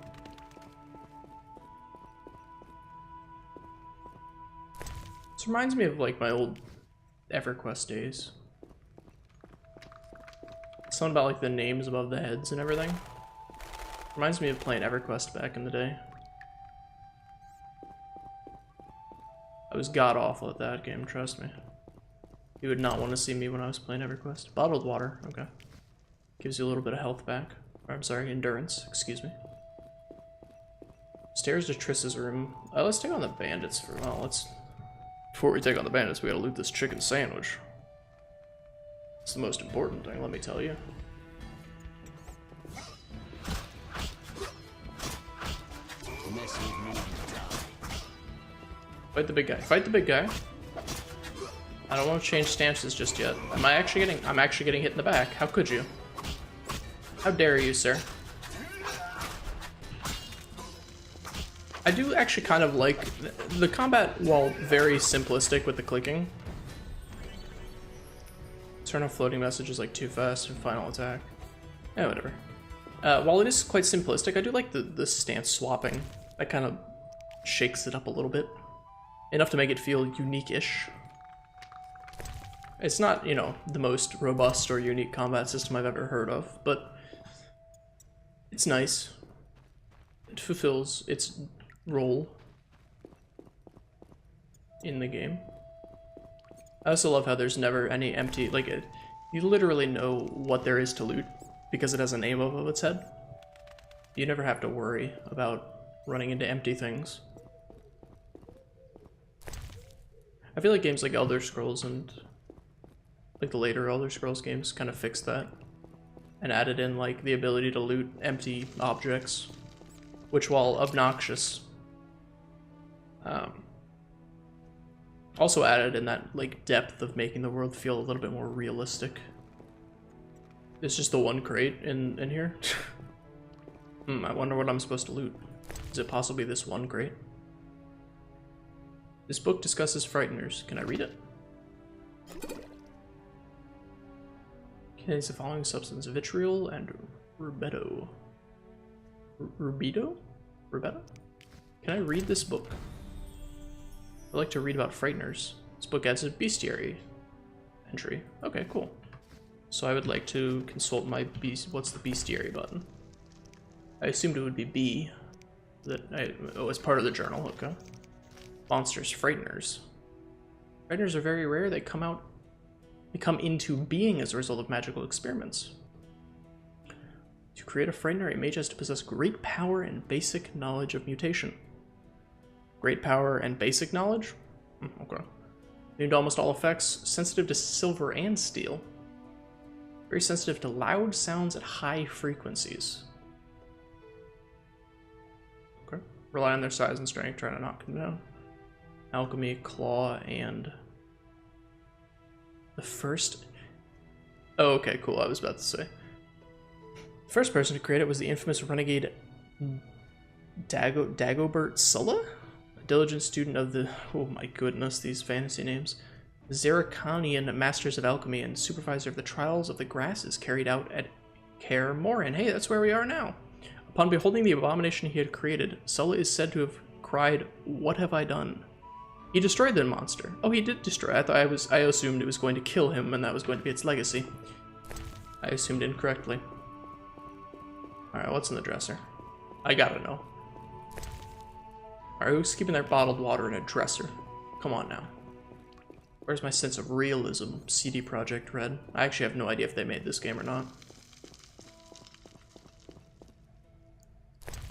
This reminds me of like my old EverQuest days. Something about like the names above the heads and everything. Reminds me of playing EverQuest back in the day. I was god awful at that game, trust me. You would not want to see me when I was playing EverQuest. Bottled water, okay. Gives you a little bit of health back. Or, I'm sorry, endurance, excuse me. Stairs to Triss's room. Let's take on the bandits for, well, let's... Before we take on the bandits, we gotta loot this chicken sandwich. It's the most important thing, let me tell you. Fight the big guy. Fight the big guy. I don't want to change stances just yet. I'm actually getting hit in the back. How could you? How dare you, sir? I do actually kind of like the combat, while very simplistic with the clicking. Turn off floating messages like too fast and final attack. Yeah, whatever. While it is quite simplistic, I do like the stance swapping. That kind of shakes it up a little bit. Enough to make it feel unique-ish. It's not, you know, the most robust or unique combat system I've ever heard of, but it's nice. It fulfills its role in the game. I also love how there's never any empty, like, you literally know what there is to loot because it has a name above its head. You never have to worry about running into empty things. I feel like games like Elder Scrolls and Like the later Elder Scrolls games kind of fixed that and added in like the ability to loot empty objects, which, while obnoxious, also added in that like depth of making the world feel a little bit more realistic. It's just the one crate in here. I wonder what I'm supposed to loot. Is it possibly this one crate? This book discusses frighteners. Can I read it? Contains the following substance: vitriol and rubedo. Rubedo? Rubedo? Can I read this book? I like to read about frighteners. This book adds a bestiary entry. Okay, cool. So I would like to consult my beast. What's the bestiary button? I assumed it would be B. Oh, as part of the journal. Okay. Monsters, frighteners. Frighteners are very rare. They come into being as a result of magical experiments. To create a frightener, a mage has to possess great power and basic knowledge of mutation. Great power and basic knowledge? Okay. Immune to almost all effects, sensitive to silver and steel. Very sensitive to loud sounds at high frequencies. Okay. Rely on their size and strength, try to knock them down. Alchemy, claw, and the first... Oh, okay, cool, I was about to say. The first person to create it was the infamous renegade Dagobert Sulla? A diligent student of the... Oh my goodness, these fantasy names. Zeraconian Masters of Alchemy and supervisor of the trials of the grasses carried out at Kaer Morhen. Hey, that's where we are now. Upon beholding the abomination he had created, Sulla is said to have cried, "What have I done?" He destroyed the monster. Oh, he did destroy it. I assumed it was going to kill him and that was going to be its legacy. I assumed incorrectly. Alright, what's in the dresser? I gotta know. Alright, who's keeping their bottled water in a dresser? Come on now. Where's my sense of realism, CD Projekt Red? I actually have no idea if they made this game or not.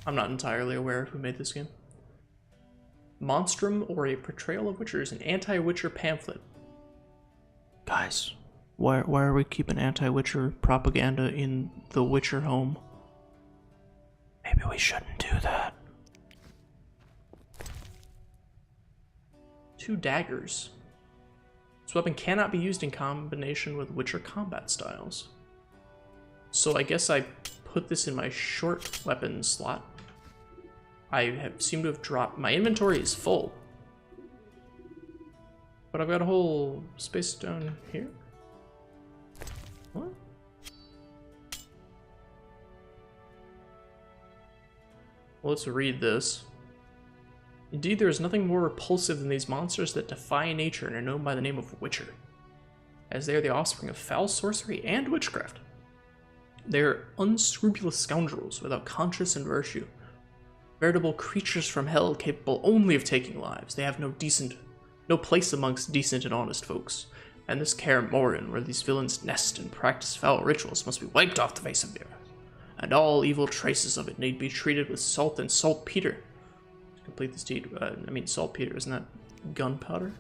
I'm not entirely aware of who made this game. Monstrum, or a Portrayal of Witchers, an anti-Witcher pamphlet. Guys, why are we keeping anti-Witcher propaganda in the Witcher home? Maybe we shouldn't do that. 2 daggers. This weapon cannot be used in combination with Witcher combat styles. So I guess I put this in my short weapon slot. I seem to have dropped... My inventory is full. But I've got a whole space down here. What? Well, let's read this. Indeed, there is nothing more repulsive than these monsters that defy nature and are known by the name of Witcher, as they are the offspring of foul sorcery and witchcraft. They are unscrupulous scoundrels without conscience and virtue. Veritable creatures from hell capable only of taking lives. They have no place amongst decent and honest folks. And this Kaer Morhen, where these villains nest and practice foul rituals, must be wiped off the face of the earth. And all evil traces of it need be treated with salt and saltpeter. To complete this deed, saltpeter, isn't that gunpowder?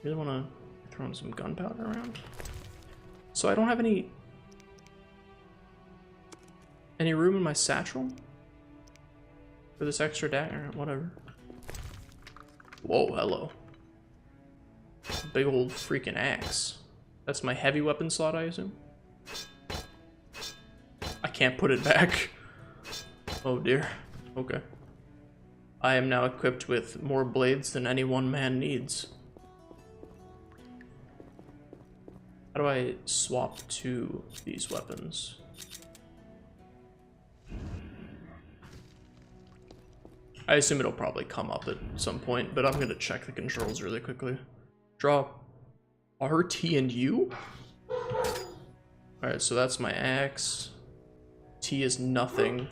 Really want to throw in some gunpowder around? So I don't have any room in my satchel? For this extra dagger, whatever. Whoa, hello. Big old freaking axe. That's my heavy weapon slot, I assume? I can't put it back. Oh dear. Okay. I am now equipped with more blades than any one man needs. How do I swap to these weapons? I assume it'll probably come up at some point, but I'm gonna check the controls really quickly. Draw R, T, and U? Alright, so that's my axe. T is nothing.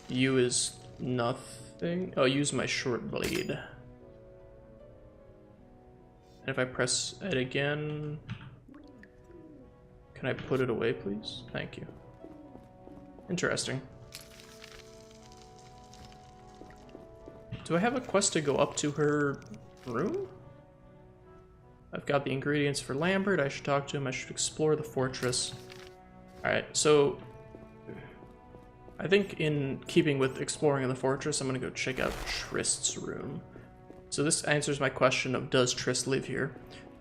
U is nothing. Oh, use my short blade. And if I press it again... Can I put it away, please? Thank you. Interesting. Do I have a quest to go up to her room? I've got the ingredients for Lambert. I should talk to him. I should explore the fortress. Alright, so I think in keeping with exploring in the fortress, I'm going to go check out Trist's room. So this answers my question of, does Trist live here?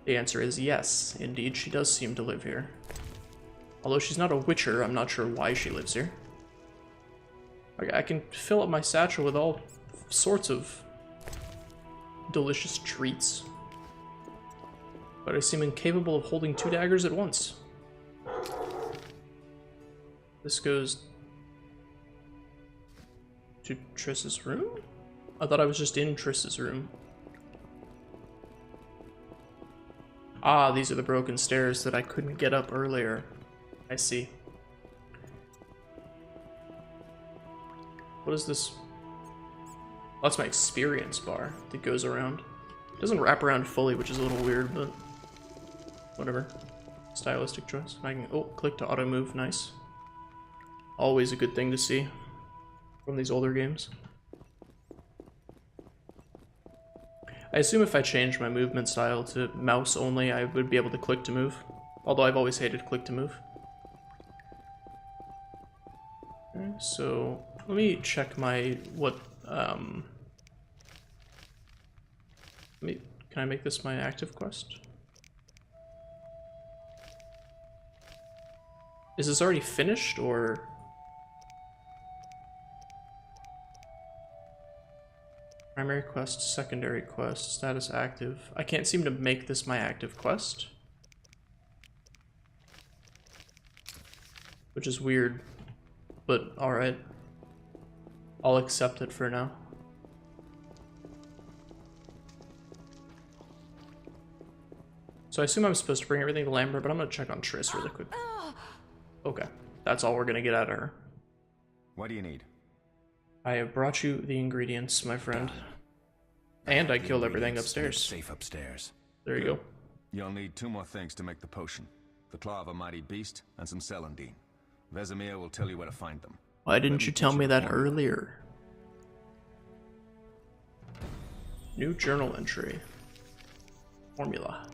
The answer is yes, indeed she does seem to live here. Although she's not a witcher, I'm not sure why she lives here. Okay, I can fill up my satchel with all sorts of delicious treats. But I seem incapable of holding 2 daggers at once. This goes to Triss's room? I thought I was just in Triss's room. Ah, these are the broken stairs that I couldn't get up earlier. I see. What is this? Oh, that's my experience bar that goes around. It doesn't wrap around fully, which is a little weird, but whatever. Stylistic choice. I can, oh, click to auto move, nice. Always a good thing to see from these older games. I assume if I changed my movement style to mouse only, I would be able to click to move. Although I've always hated click to move. Okay, so let me check my can I make this my active quest? Is this already finished, or? Primary quest, secondary quest, status active. I can't seem to make this my active quest. Which is weird, but alright. I'll accept it for now. So I assume I'm supposed to bring everything to Lambert, but I'm gonna check on Triss really quick. Okay, that's all we're gonna get out of her. What do you need? I have brought you the ingredients, my friend. And I killed everything upstairs. Safe upstairs. There you go. You'll need 2 more things to make the potion. The claw of a mighty beast and some celandine. Vesemir will tell you where to find them. Why didn't you tell me that earlier? New journal entry. Formula.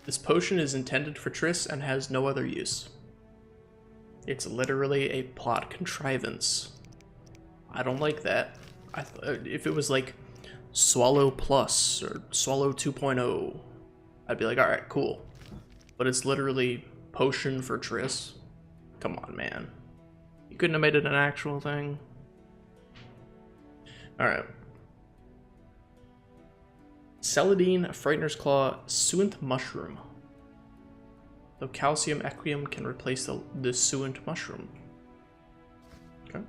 This potion is intended for Triss and has no other use. It's literally a plot contrivance. I don't like that. If it was like Swallow Plus or Swallow 2.0, I'd be like, alright, cool. But it's literally potion for Triss. Come on, man. You couldn't have made it an actual thing. Alright. Celandine, Frightener's Claw, Suint Mushroom. So calcium equium can replace the Suint Mushroom. Okay.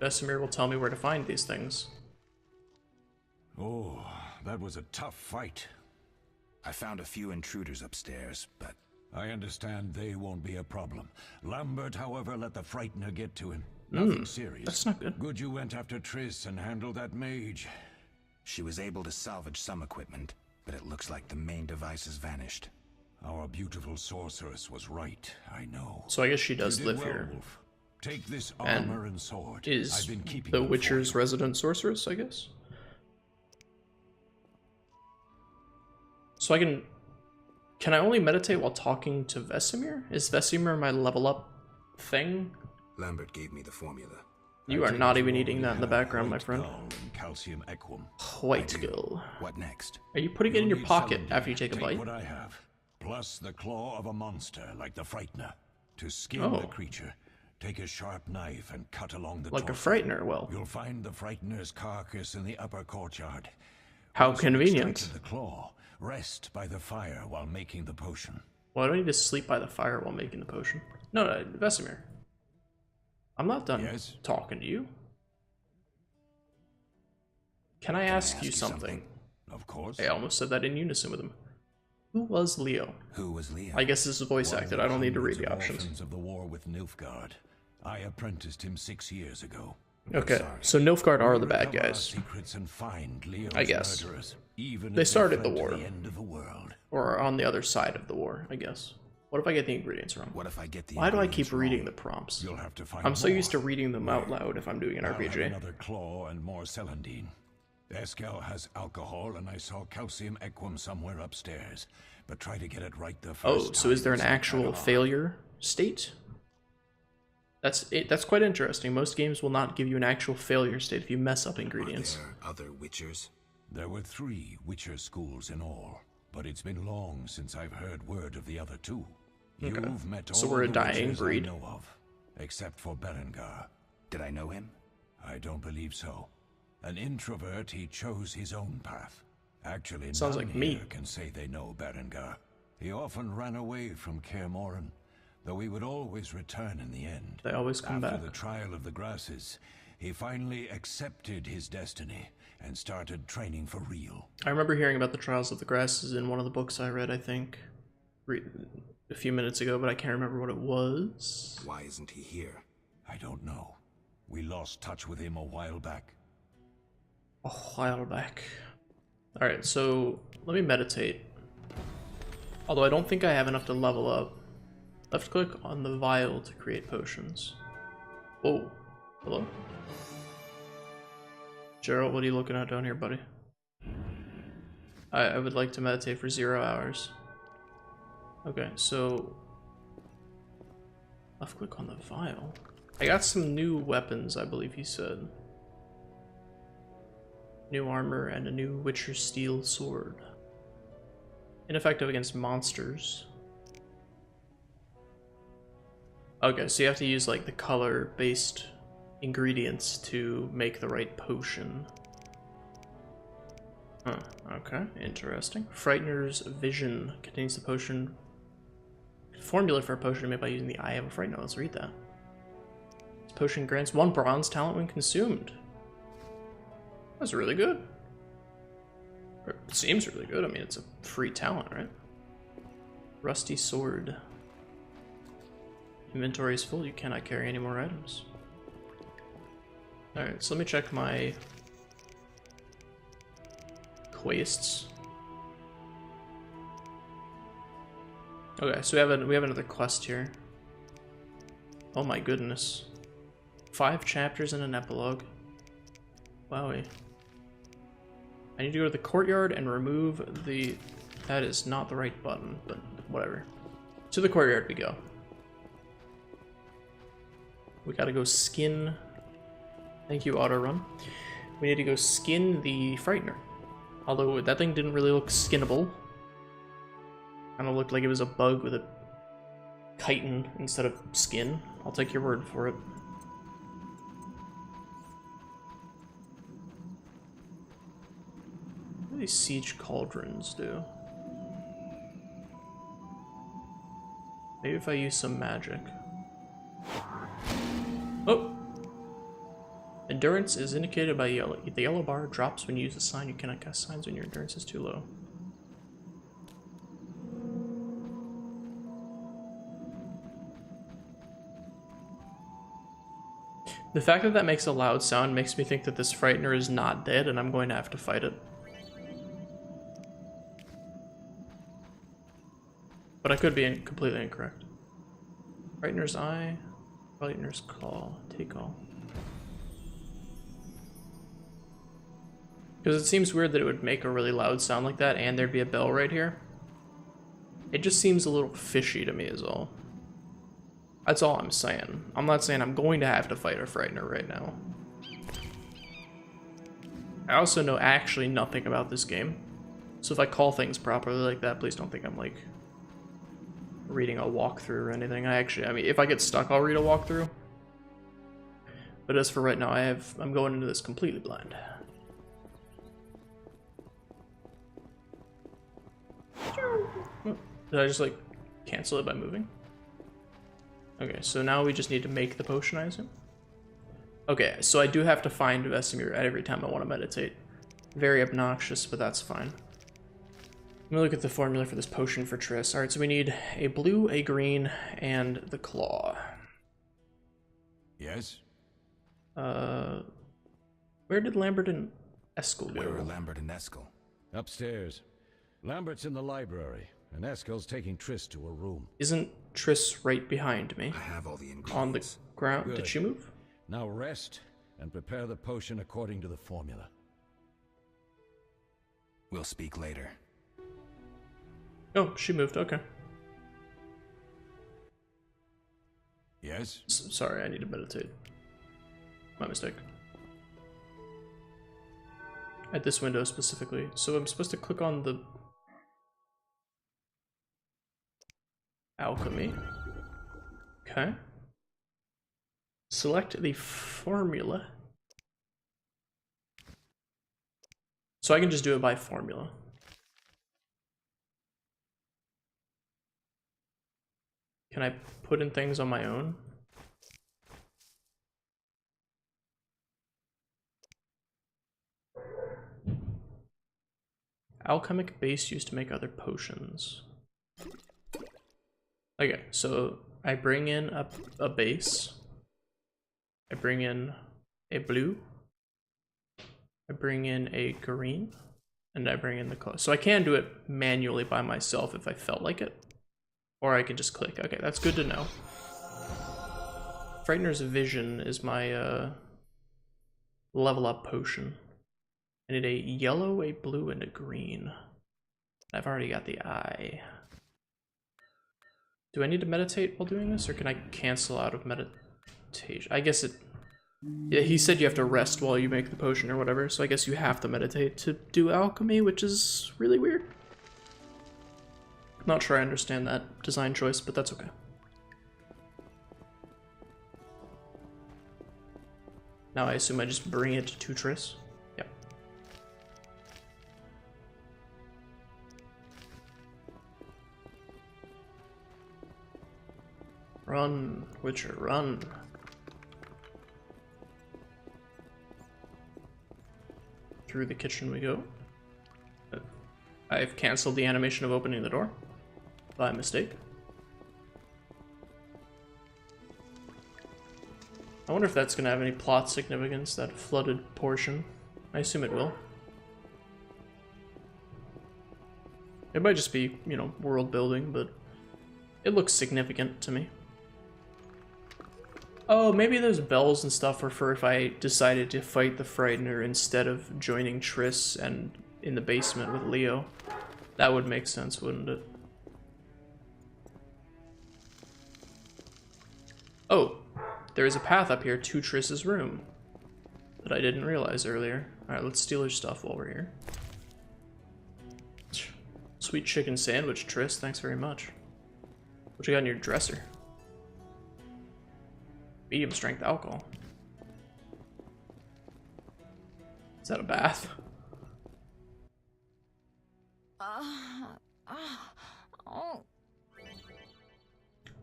Vesemir will tell me where to find these things. Oh, that was a tough fight. I found a few intruders upstairs, but I understand they won't be a problem. Lambert, however, let the Frightener get to him. Nothing serious. That's not good. Good you went after Triss and handled that mage. she was able to salvage some equipment, but it looks like the main device has vanished. Our beautiful sorceress was right, I know. So I guess she does live here. Wolf. Take this armor and sword. Is I've been keeping the Witcher's resident sorceress, I guess? So can I only meditate while talking to Vesemir? Is Vesemir my level up thing? Lambert gave me the formula. You are not even eating that in the background, my friend. Calcium equum. White gull. What next? Are you putting it in your pocket after you take a bite? What I have, plus the claw of a monster like the Frightener. To skin the creature, take a sharp knife and cut along the like torso. A Frightener will. You'll find the Frightener's carcass in the upper courtyard. How convenient. The claw. Rest by the fire while making the potion. Well, I don't need to sleep by the fire while making the potion. No, Vesemir. I'm not done talking to you. Can I ask you something? Of course. I almost said that in unison with him. Who was Leo? Who was Leo? I guess this is voice acted. I don't need to read the options. Of the war with Nilfgaard. I apprenticed him 6 years ago. Okay, so Nilfgaard are the bad guys. Secrets and find Leo's I guess. Murderers, even they started the war. The end of the world. Or are on the other side of the war, I guess. What if I get the ingredients wrong? What if I get the Why do I keep reading the prompts? You'll have to find I'm so more. used to reading them out loud if I'm doing an RPG. Another claw and more celandine. Eskel has alcohol, and I saw calcium equum somewhere upstairs. But try to get it right the first time. Oh, so is there an actual failure state? That's quite interesting. Most games will not give you an actual failure state if you mess up ingredients. Are there other Witchers? There were 3 Witcher schools in all, but it's been long since I've heard word of the other 2. Okay. You've met So all we're a the dying Witchers breed. I know of, except for Berengar. Did I know him? I don't believe so. An introvert, he chose his own path. Actually, sounds none like me. here can say they know Berengar. He often ran away from Kaer Morhen, though he would always return in the end. They always come back. After the trial of the grasses, he finally accepted his destiny and started training for real. I remember hearing about the Trials of the Grasses in one of the books I read, I think, a few minutes ago, but I can't remember what it was. Why isn't he here? I don't know. We lost touch with him a while back. A while back. Alright, so let me meditate. Although I don't think I have enough to level up. Left click on the vial to create potions. Oh, hello? Geralt, what are you looking at down here, buddy? I would like to meditate for 0 hours. Okay, so left click on the vial. I got some new weapons, I believe he said. New armor and a new Witcher steel sword. Ineffective against monsters. Okay, so you have to use like the color-based ingredients to make the right potion. Huh, okay, interesting. Frightener's Vision contains the potion. Formula for a potion made by using the Eye of a Frightener. Let's read that. This potion grants 1 bronze talent when consumed. That's really good. Or it seems really good. I mean, it's a free talent, right? Rusty Sword. Inventory is full. You cannot carry any more items. Alright, so let me check my quests. Okay, so we have another quest here. Oh my goodness. 5 chapters and an epilogue. Wowie. I need to go to the courtyard and remove the... That is not the right button, but whatever. To the courtyard we go. We gotta go skin... Thank you, auto-run. We need to go skin the Frightener. Although that thing didn't really look skinnable. Kinda looked like it was a bug with a chitin instead of skin. I'll take your word for it. What do these siege cauldrons do? Maybe if I use some magic. Oh! Endurance is indicated by yellow. The yellow bar drops when you use a sign. You cannot cast signs when your endurance is too low. The fact that that makes a loud sound makes me think that this Frightener is not dead and I'm going to have to fight it. But I could be completely incorrect. Frightener's Eye, Frightener's Claw, take all. Because it seems weird that it would make a really loud sound like that and there'd be a bell right here. It just seems a little fishy to me is all. That's all I'm saying. I'm not saying I'm going to have to fight a Frightener right now. I also know actually nothing about this game. So if I call things properly like that, please don't think I'm like reading a walkthrough or anything. I mean, if I get stuck, I'll read a walkthrough. But as for right now, I'm going into this completely blind. Did I just like cancel it by moving? Okay, so now we just need to make the potion, I assume. Okay, so I do have to find Vesemir at every time I want to meditate. Very obnoxious, but that's fine. Let me look at the formula for this potion for Triss. Alright, so we need a blue, a green, and the claw. Yes? Where did Lambert and Eskel go? Where are Lambert and Eskel? Upstairs. Lambert's in the library, and Eskel's taking Triss to her room. Isn't Triss right behind me? I have all the ingredients. On the ground? Good. Did she move? Now rest, and prepare the potion according to the formula. We'll speak later. Oh, she moved. Okay. Yes? Sorry, I need to meditate. My mistake. At this window specifically. So I'm supposed to click on the alchemy. Okay. Select the formula. So I can just do it by formula. Can I put in things on my own? Alchemic base used to make other potions. Okay, so I bring in a base. I bring in a blue. I bring in a green. And I bring in the color. So I can do it manually by myself if I felt like it. Or I can just click. Okay, that's good to know. Frightener's Vision is my level up potion. I need a yellow, a blue, and a green. I've already got the eye. Do I need to meditate while doing this, or can I cancel out of meditation? I guess it... Yeah, he said you have to rest while you make the potion or whatever, so I guess you have to meditate to do alchemy, which is really weird. Not sure I understand that design choice, but that's okay. Now I assume I just bring it to Triss. Yep. Run, Witcher, run. Through the kitchen we go. I've canceled the animation of opening the door by mistake. I wonder if that's going to have any plot significance, that flooded portion. I assume it will. It might just be, you know, world building, but it looks significant to me. Oh, maybe those bells and stuff were for if I decided to fight the Frightener instead of joining Triss and in the basement with Leo. That would make sense, wouldn't it? Oh, there is a path up here to Triss's room that I didn't realize earlier. Alright, let's steal her stuff while we're here. Sweet chicken sandwich, Triss, thanks very much. What you got in your dresser? Medium strength alcohol. Is that a bath?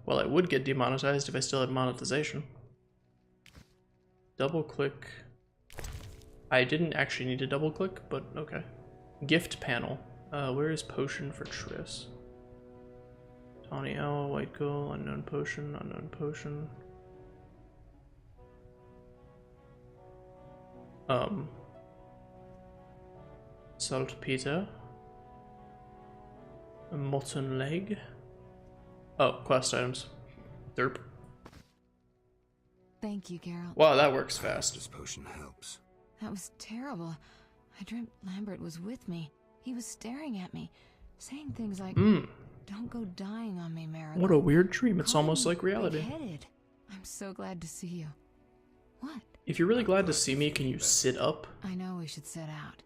Well, I would get demonetized if I still had monetization. Double click. I didn't actually need to double click, but okay. Gift panel. Where is potion for Triss? Tawny Owl, White Goal, Unknown Potion, Unknown Potion. Saltpeter. A molten leg. Oh, quest items. Derp. Thank you, Geralt. Wow, that works fast. This potion helps. That was terrible. I dreamt Lambert was with me. He was staring at me, saying things like, "Don't go dying on me, Marigold." What a weird dream. It's almost like reality. Big-headed. I'm so glad to see you. What? If you're really glad to see me, can you sit up? I know we should set out,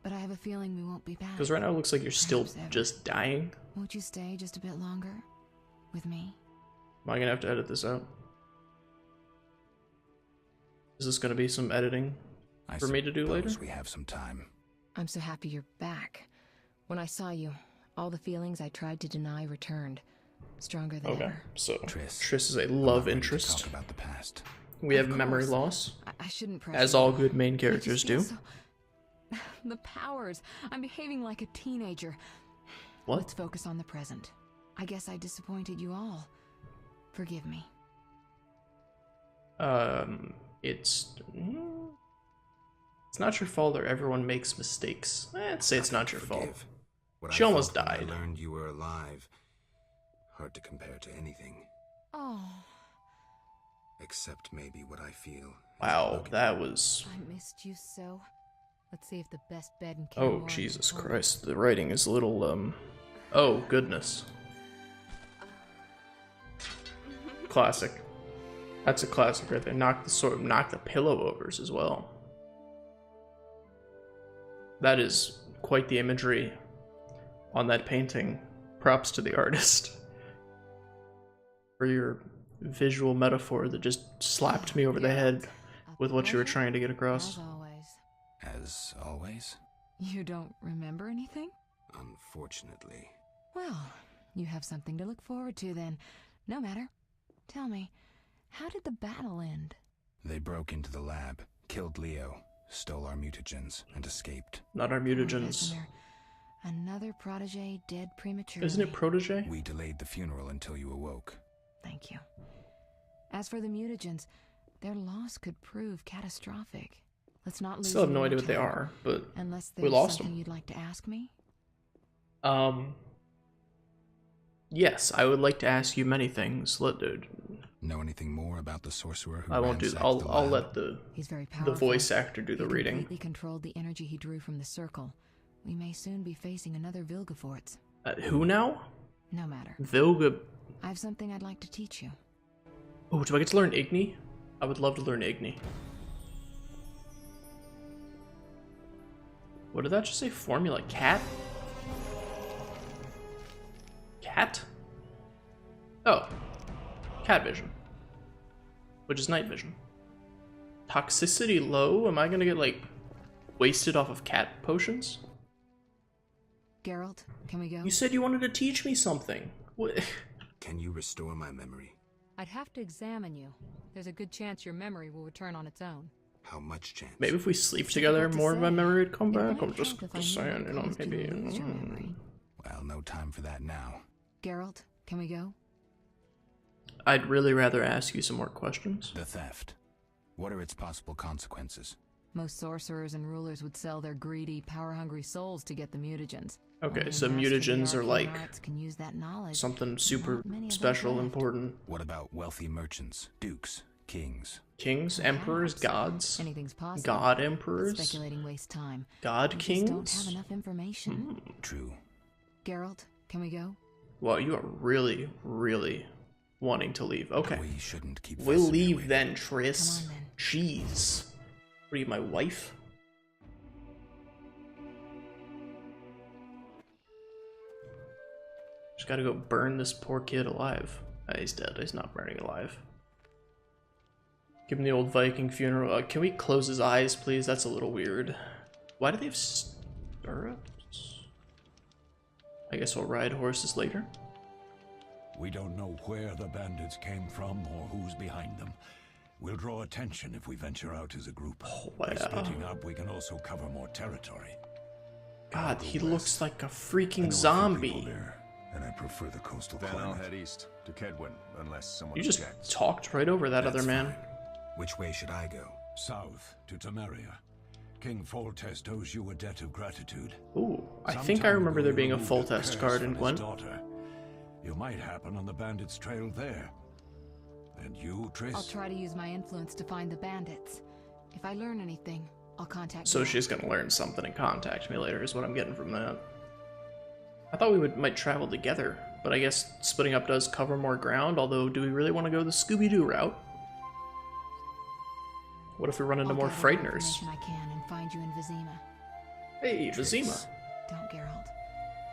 but I have a feeling we won't be back. Because right now it looks like you're still just dying. Won't you stay just a bit longer with me? Am I gonna have to edit this out? Is this gonna be some editing for me to do later? We have some time. I'm so happy you're back. When I saw you, all the feelings I tried to deny returned, stronger than ever. So Triss is a love interest. Talk about the past. We have memory loss, I shouldn't pressure as all good main characters do. The powers. I'm behaving like a teenager. What? Let's focus on the present. I guess I disappointed you all. Forgive me. It's not your fault, or everyone makes mistakes. I'd say it's not your fault. She almost died. I learned you were alive. Hard to compare to anything. Oh. Except maybe what I feel. Wow, that was... I missed you so. Let's see if the best bed in Oh, Kenmore Jesus can hold Christ. The writing is a little, Oh, goodness. Classic. That's a classic right there. Knock the pillow overs as well. That is quite the imagery on that painting. Props to the artist for your visual metaphor that just slapped me over the head with what you were trying to get across. As always. As always? You don't remember anything? Unfortunately. Well, you have something to look forward to then. No matter. Tell me, how did the battle end? They broke into the lab, killed Leo, stole our mutagens, and escaped. Not our mutagens. Another protege dead prematurely. Isn't it protege? We delayed the funeral until you awoke. Thank you. As for the mutagens, their loss could prove catastrophic. Let's not lose. Still have no idea what they are, but unless we lost something them. You'd like to ask me? Yes, I would like to ask you many things. Know anything more about the sorcerer who I won't do that. I'll let the voice actor do the reading. He completely controlled the energy he drew from the circle. We may soon be facing another Vilgefortz. Who now? No matter. Vilga. I have something I'd like to teach you. Oh, do I get to learn Igni? I would love to learn Igni. What did that just say? Formula cat? Cat? Oh. Cat vision. Which is night vision. Toxicity low? Am I gonna get, like, wasted off of cat potions? Geralt, can we go? You said you wanted to teach me something. What? Can you restore my memory? I'd have to examine you. There's a good chance your memory will return on its own. How much chance? Maybe if we sleep together, more of my memory would come back. I'm just saying, you know, maybe. Well, no time for that now. Geralt, can we go? I'd really rather ask you some more questions. The theft. What are its possible consequences? Most sorcerers and rulers would sell their greedy, power-hungry souls to get the mutagens. Okay, so mutagens are like can use that knowledge. something super special, important. What about wealthy merchants, dukes, kings? Kings, emperors, gods. Anything's possible. God emperors. Speculating wastes time. God we kings. Just don't have enough information. True. Geralt, can we go? Well, you are really, really wanting to leave. Okay. We shouldn't keep. We'll leave then, Triss. Come on, then. Jeez. What are you, my wife? Just gotta go burn this poor kid alive. He's dead. He's not burning alive. Give him the old Viking funeral. Can we close his eyes, please? That's a little weird. Why do they have stirrups? I guess we'll ride horses later. We don't know where the bandits came from or who's behind them. We'll draw attention if we venture out as a group. Oh, By splitting up, we can also cover more territory. God, he looks like a freaking zombie. And I prefer the coastal Then I'll climate. head east to Kedwin, unless someone You just objects. talked right over that That's other man. fine. Which way should I go? South to Temeria. King Foltest owes you a debt of gratitude. Ooh, I Some think I time remember ago, there you being a removed full curse test card from in his Gwent. daughter. You might happen on the bandits' trail there. And you, Triss? I'll try to use my influence to find the bandits. If I learn anything, I'll contact So you. she's gonna learn something and contact me later is what I'm getting from that. I thought we might travel together, but I guess splitting up does cover more ground, although do we really want to go the Scooby-Doo route? What if we run into more gather frighteners? information I can and find you in Vizima. Hey, Vizima. Don't, Geralt.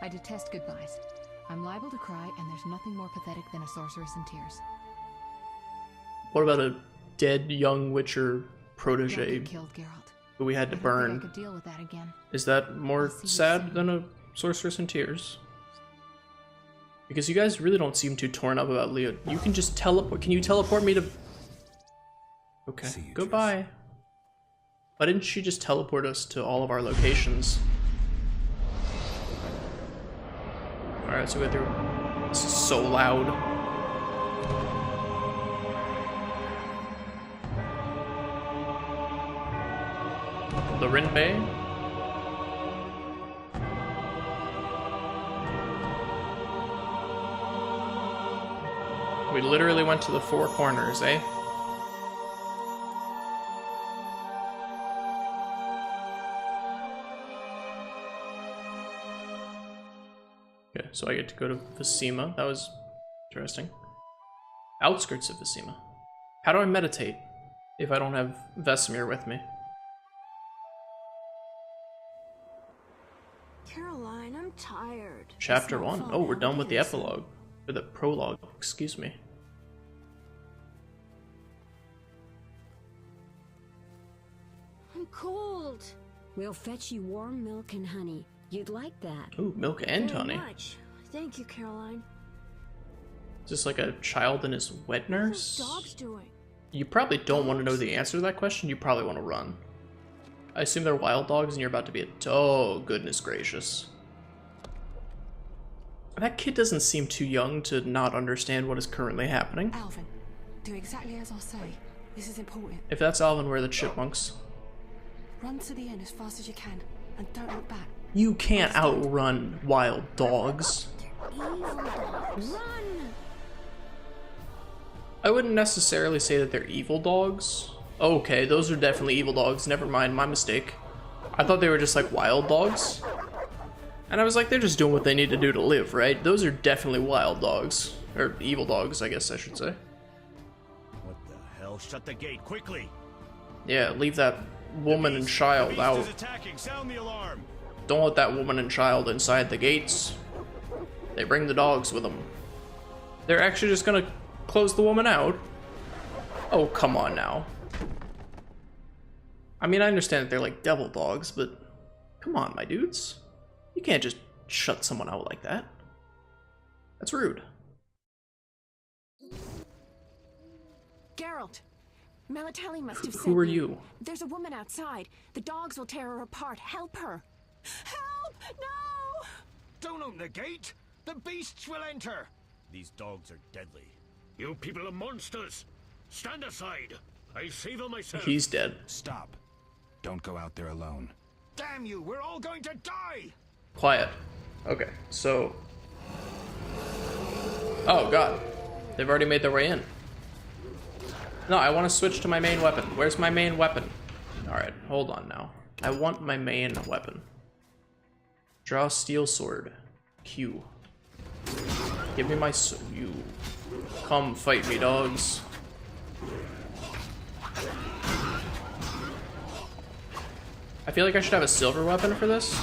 I detest goodbyes. I'm liable to cry, and there's nothing more pathetic than a sorceress in tears. What about a dead young Witcher Don't protege get killed, Geralt. who we had to I don't think I burn? could deal with that again. Is that more see you sad soon. than a sorceress in tears? Because you guys really don't seem too torn up about Leo. You can just teleport. Can you teleport me to... Okay, See you, goodbye. Why didn't she just teleport us to all of our locations? Alright, so we go through... This is so loud. The Rin Bay? We literally went to the four corners, eh? Okay, so I get to go to Vecima. That was interesting. Outskirts of Vecima. How do I meditate if I don't have Vesemir with me? Caroline, I'm tired. Chapter 1. Oh, we're done with the epilogue. Or the prologue, excuse me. I'm cold. We'll fetch you warm milk and honey. You'd like that. Ooh, milk and Very honey. Much. Thank you, Caroline. Is this like a child and his wet nurse? What's dogs doing? You probably don't want to know the answer to that question. You probably want to run. I assume they're wild dogs and you're about to be a... Oh, goodness gracious. That kid doesn't seem too young to not understand what is currently happening. Alvin, do exactly as I'll say. This is important. If that's Alvin, we're the chipmunks. Run to the end as fast as you can, and don't look back. You can't outrun wild dogs. Evil dogs. Run! I wouldn't necessarily say that they're evil dogs. Okay, those are definitely evil dogs. Never mind, my mistake. I thought they were just like wild dogs. And I was like, they're just doing what they need to do to live, right? Those are definitely wild dogs. Or evil dogs, I guess I should say. What the hell? Shut the gate, quickly! Yeah, leave that woman and child out. Is attacking. Sound the alarm. Don't let that woman and child inside the gates. They bring the dogs with them. They're actually just gonna close the woman out? Oh, come on now. I mean, I understand that they're like devil dogs, but come on, my dudes. You can't just shut someone out like that. That's rude. Geralt, Melatelli must have sent Who are you? There's a woman outside. The dogs will tear her apart. Help her. Help! No! Don't open the gate! The beasts will enter! These dogs are deadly. You people are monsters! Stand aside! I'll save them myself! He's dead. Stop. Don't go out there alone. Damn you! We're all going to die! Quiet. Okay, so... Oh, God. They've already made their way in. No, I want to switch to my main weapon. Where's my main weapon? Alright, hold on now. I want my main weapon. Draw steel sword. Q. Give me my you. Come fight me, dogs. I feel like I should have a silver weapon for this.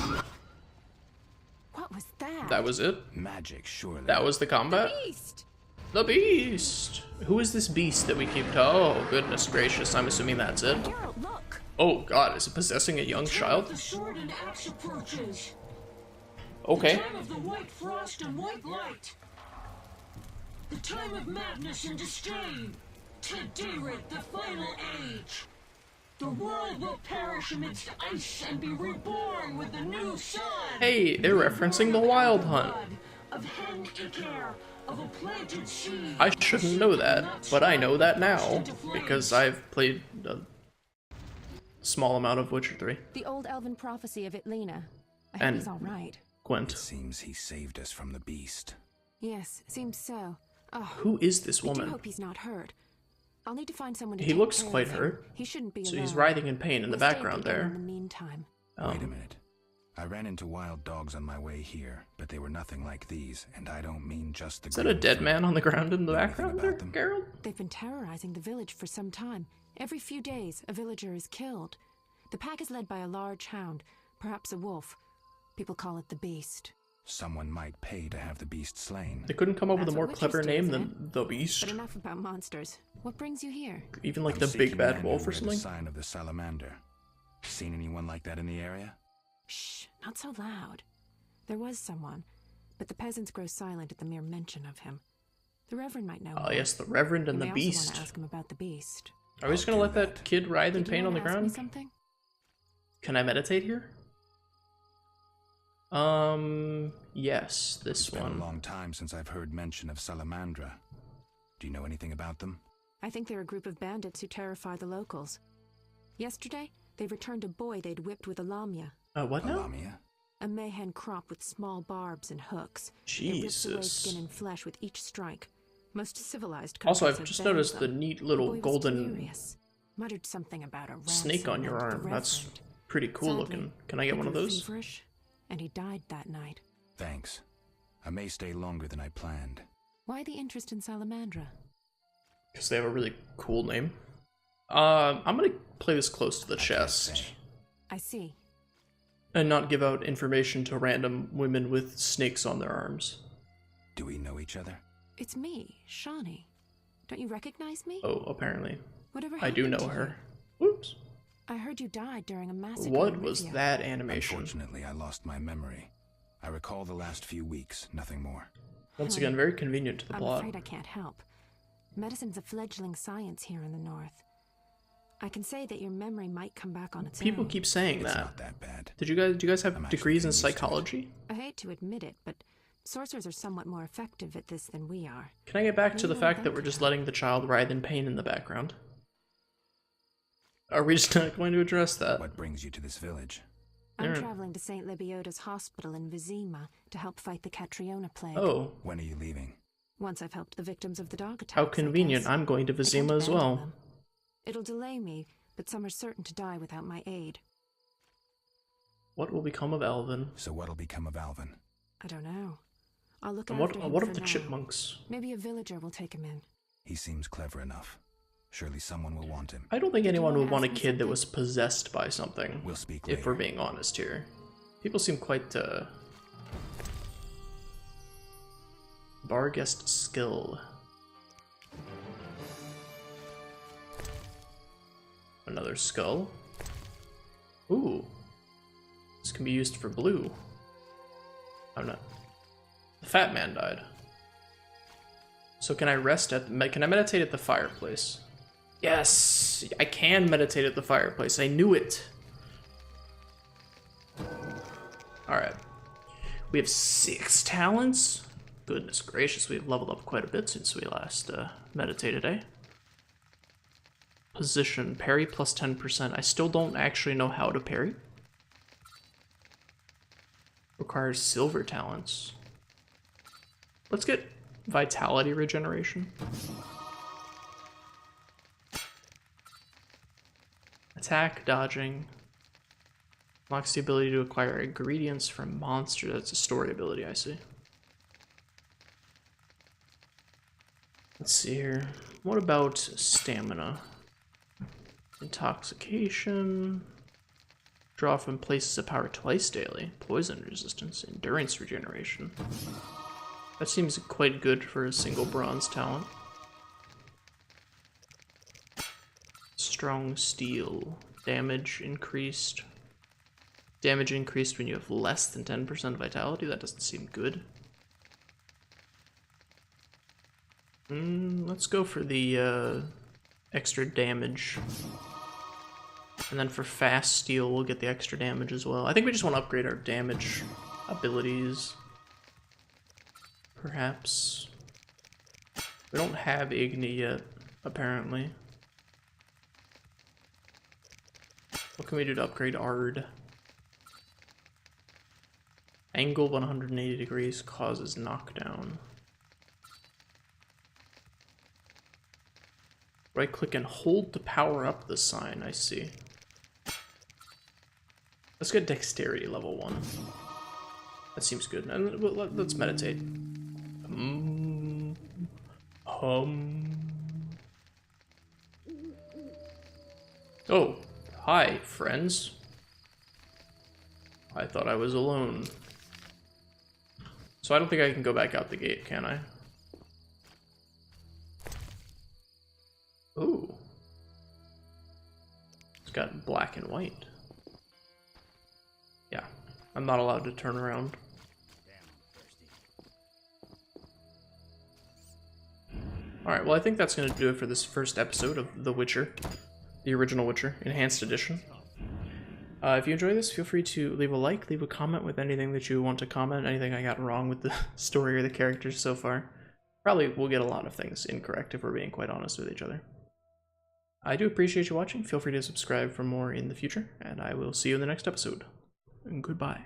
What was that? That was it? Magic, surely. That was the combat? The beast! The beast! Who is this beast that we keep... Oh, goodness gracious. I'm assuming that's it. Geralt, look! Oh, God. Is it possessing a young child? The sword and axe approaches. Okay. The time of the white frost and white light. The time of madness and disdain. Tedirit, the final age. The world will perish amidst ice and be reborn with the new sun. Hey, they're referencing the Wild Hunt. Of hen Icaire, of a planted seed. I shouldn't know that, but I know that now because I've played a small amount of Witcher 3. The old elven prophecy of Itlena. I hope he's all right. Gwent. It seems he saved us from the beast. Yes, seems so. Oh, who is this I woman? do hope he's not hurt. I'll need to find someone to He take looks care quite of him. hurt. He shouldn't be So alone. he's writhing in pain in the We'll stay background together there. In the meantime. Wait a minute. I ran into wild dogs on my way here, but they were nothing like these, and I don't mean just the... Is that a dead man on the ground in the background there, Geralt? They've been terrorizing the village for some time. Every few days, a villager is killed. The pack is led by a large hound, perhaps a wolf. People call it the Beast. Someone might pay to have the beast slain. They couldn't come up with a That's more what clever Witchers do, name isn't than the Beast. But enough about monsters. What brings you here? Even like I'm the big seeking bad men wolf who or wear something? The sign of the salamander. Seen anyone like that in the area? Shh, not so loud. There was someone, but the peasants grow silent at the mere mention of him. The Reverend might know. Oh, yes, the Reverend and the You may also Beast. want to ask him about the Beast. Are we just gonna let that kid writhe in Did you pain on the wanna ask me ground? something? Can I meditate here? Yes, this It's been one. a long time since I've heard mention of Salamandra. Do you know anything about them? I think they're a group of bandits who terrify the locals. Yesterday, they returned a boy they'd whipped with a lamia. What now? Lamia? A mayhen crop with small barbs and hooks. It rips away Jesus. skin and flesh with each strike. Most civilized Also, countries I've have just banned noticed the them. neat The little boy was golden furious. Muttered something about a snake ransom on your and the arm. That's Reverend. pretty cool Sadly, looking. Can I get he one of grew those? feverish, and he died that night. Thanks. I may stay longer than I planned. Why the interest in Salamandra? Because they have a really cool name. I'm gonna play this close to the chest. I see. And not give out information to random women with snakes on their arms. Do we know each other? It's me, Shawnee. Don't you recognize me? Oh, apparently. Whatever I do happened know to her. you? Whoops. I heard you died during a massacre. What in was Rivia. that animation? Unfortunately, I lost my memory. I recall the last few weeks, nothing more. Once again, very convenient to the I'm plot. afraid I can't help. Medicine's a fledgling science here in the north. I can say that your memory might come back on its People own. keep saying It's that. not that bad. Do you guys have degrees in psychology? I hate to admit it, but sorcerers are somewhat more effective at this than we are. Can I get back to the Maybe fact that we're just letting the child writhe in pain in the background? Are we just not going to address that? What brings you to this village? I'm traveling to St. Libioda's hospital in Vizima to help fight the Catriona plague. Oh. When are you leaving? Once I've helped the victims of the dog attacks. How convenient. I'm going to Vizima as well. Them. It'll delay me, but some are certain to die without my aid. What will become of Alvin? So what'll become of Alvin? I don't know. I'll look And after him what for of the now. chipmunks? Maybe a villager will take him in. He seems clever enough. Surely someone will want him. I don't think anyone would want a ask me kid that was possessed by something. We'll speak if we're later. being honest here. People seem quite, Barguest skill. Another skull. Ooh. This can be used for blue. I'm not. The fat man died. So can I rest at can I meditate at the fireplace? Yes! I can meditate at the fireplace. I knew it! Alright. We have 6 talents? Goodness gracious, we've leveled up quite a bit since we last meditated, eh? Position, parry plus 10%. I still don't actually know how to parry. Requires silver talents. Let's get vitality regeneration. Attack, dodging. Unlocks the ability to acquire ingredients from monsters. That's a story ability, I see. Let's see here. What about stamina? Intoxication. Draw from places of power twice daily. Poison resistance. Endurance regeneration. That seems quite good for a single bronze talent. Strong steel. Damage increased. Damage increased when you have less than 10% vitality? That doesn't seem good. Let's go for the extra damage. And then for fast steel, we'll get the extra damage as well. I think we just want to upgrade our damage abilities. Perhaps. We don't have Igni yet, apparently. What can we do to upgrade Ard? Angle 180 degrees causes knockdown. Right click and hold to power up the sign, I see. Let's get dexterity level 1. That seems good. And let's meditate. Oh, hi, friends. I thought I was alone. So I don't think I can go back out the gate, can I? Ooh. It's got black and white. Yeah, I'm not allowed to turn around. Alright, well I think that's going to do it for this first episode of The Witcher. The original Witcher, Enhanced Edition. If you enjoy this, feel free to leave a like, leave a comment with anything that you want to comment, anything I got wrong with the story or the characters so far. Probably we'll get a lot of things incorrect if we're being quite honest with each other. I do appreciate you watching. Feel free to subscribe for more in the future, and I will see you in the next episode. And goodbye.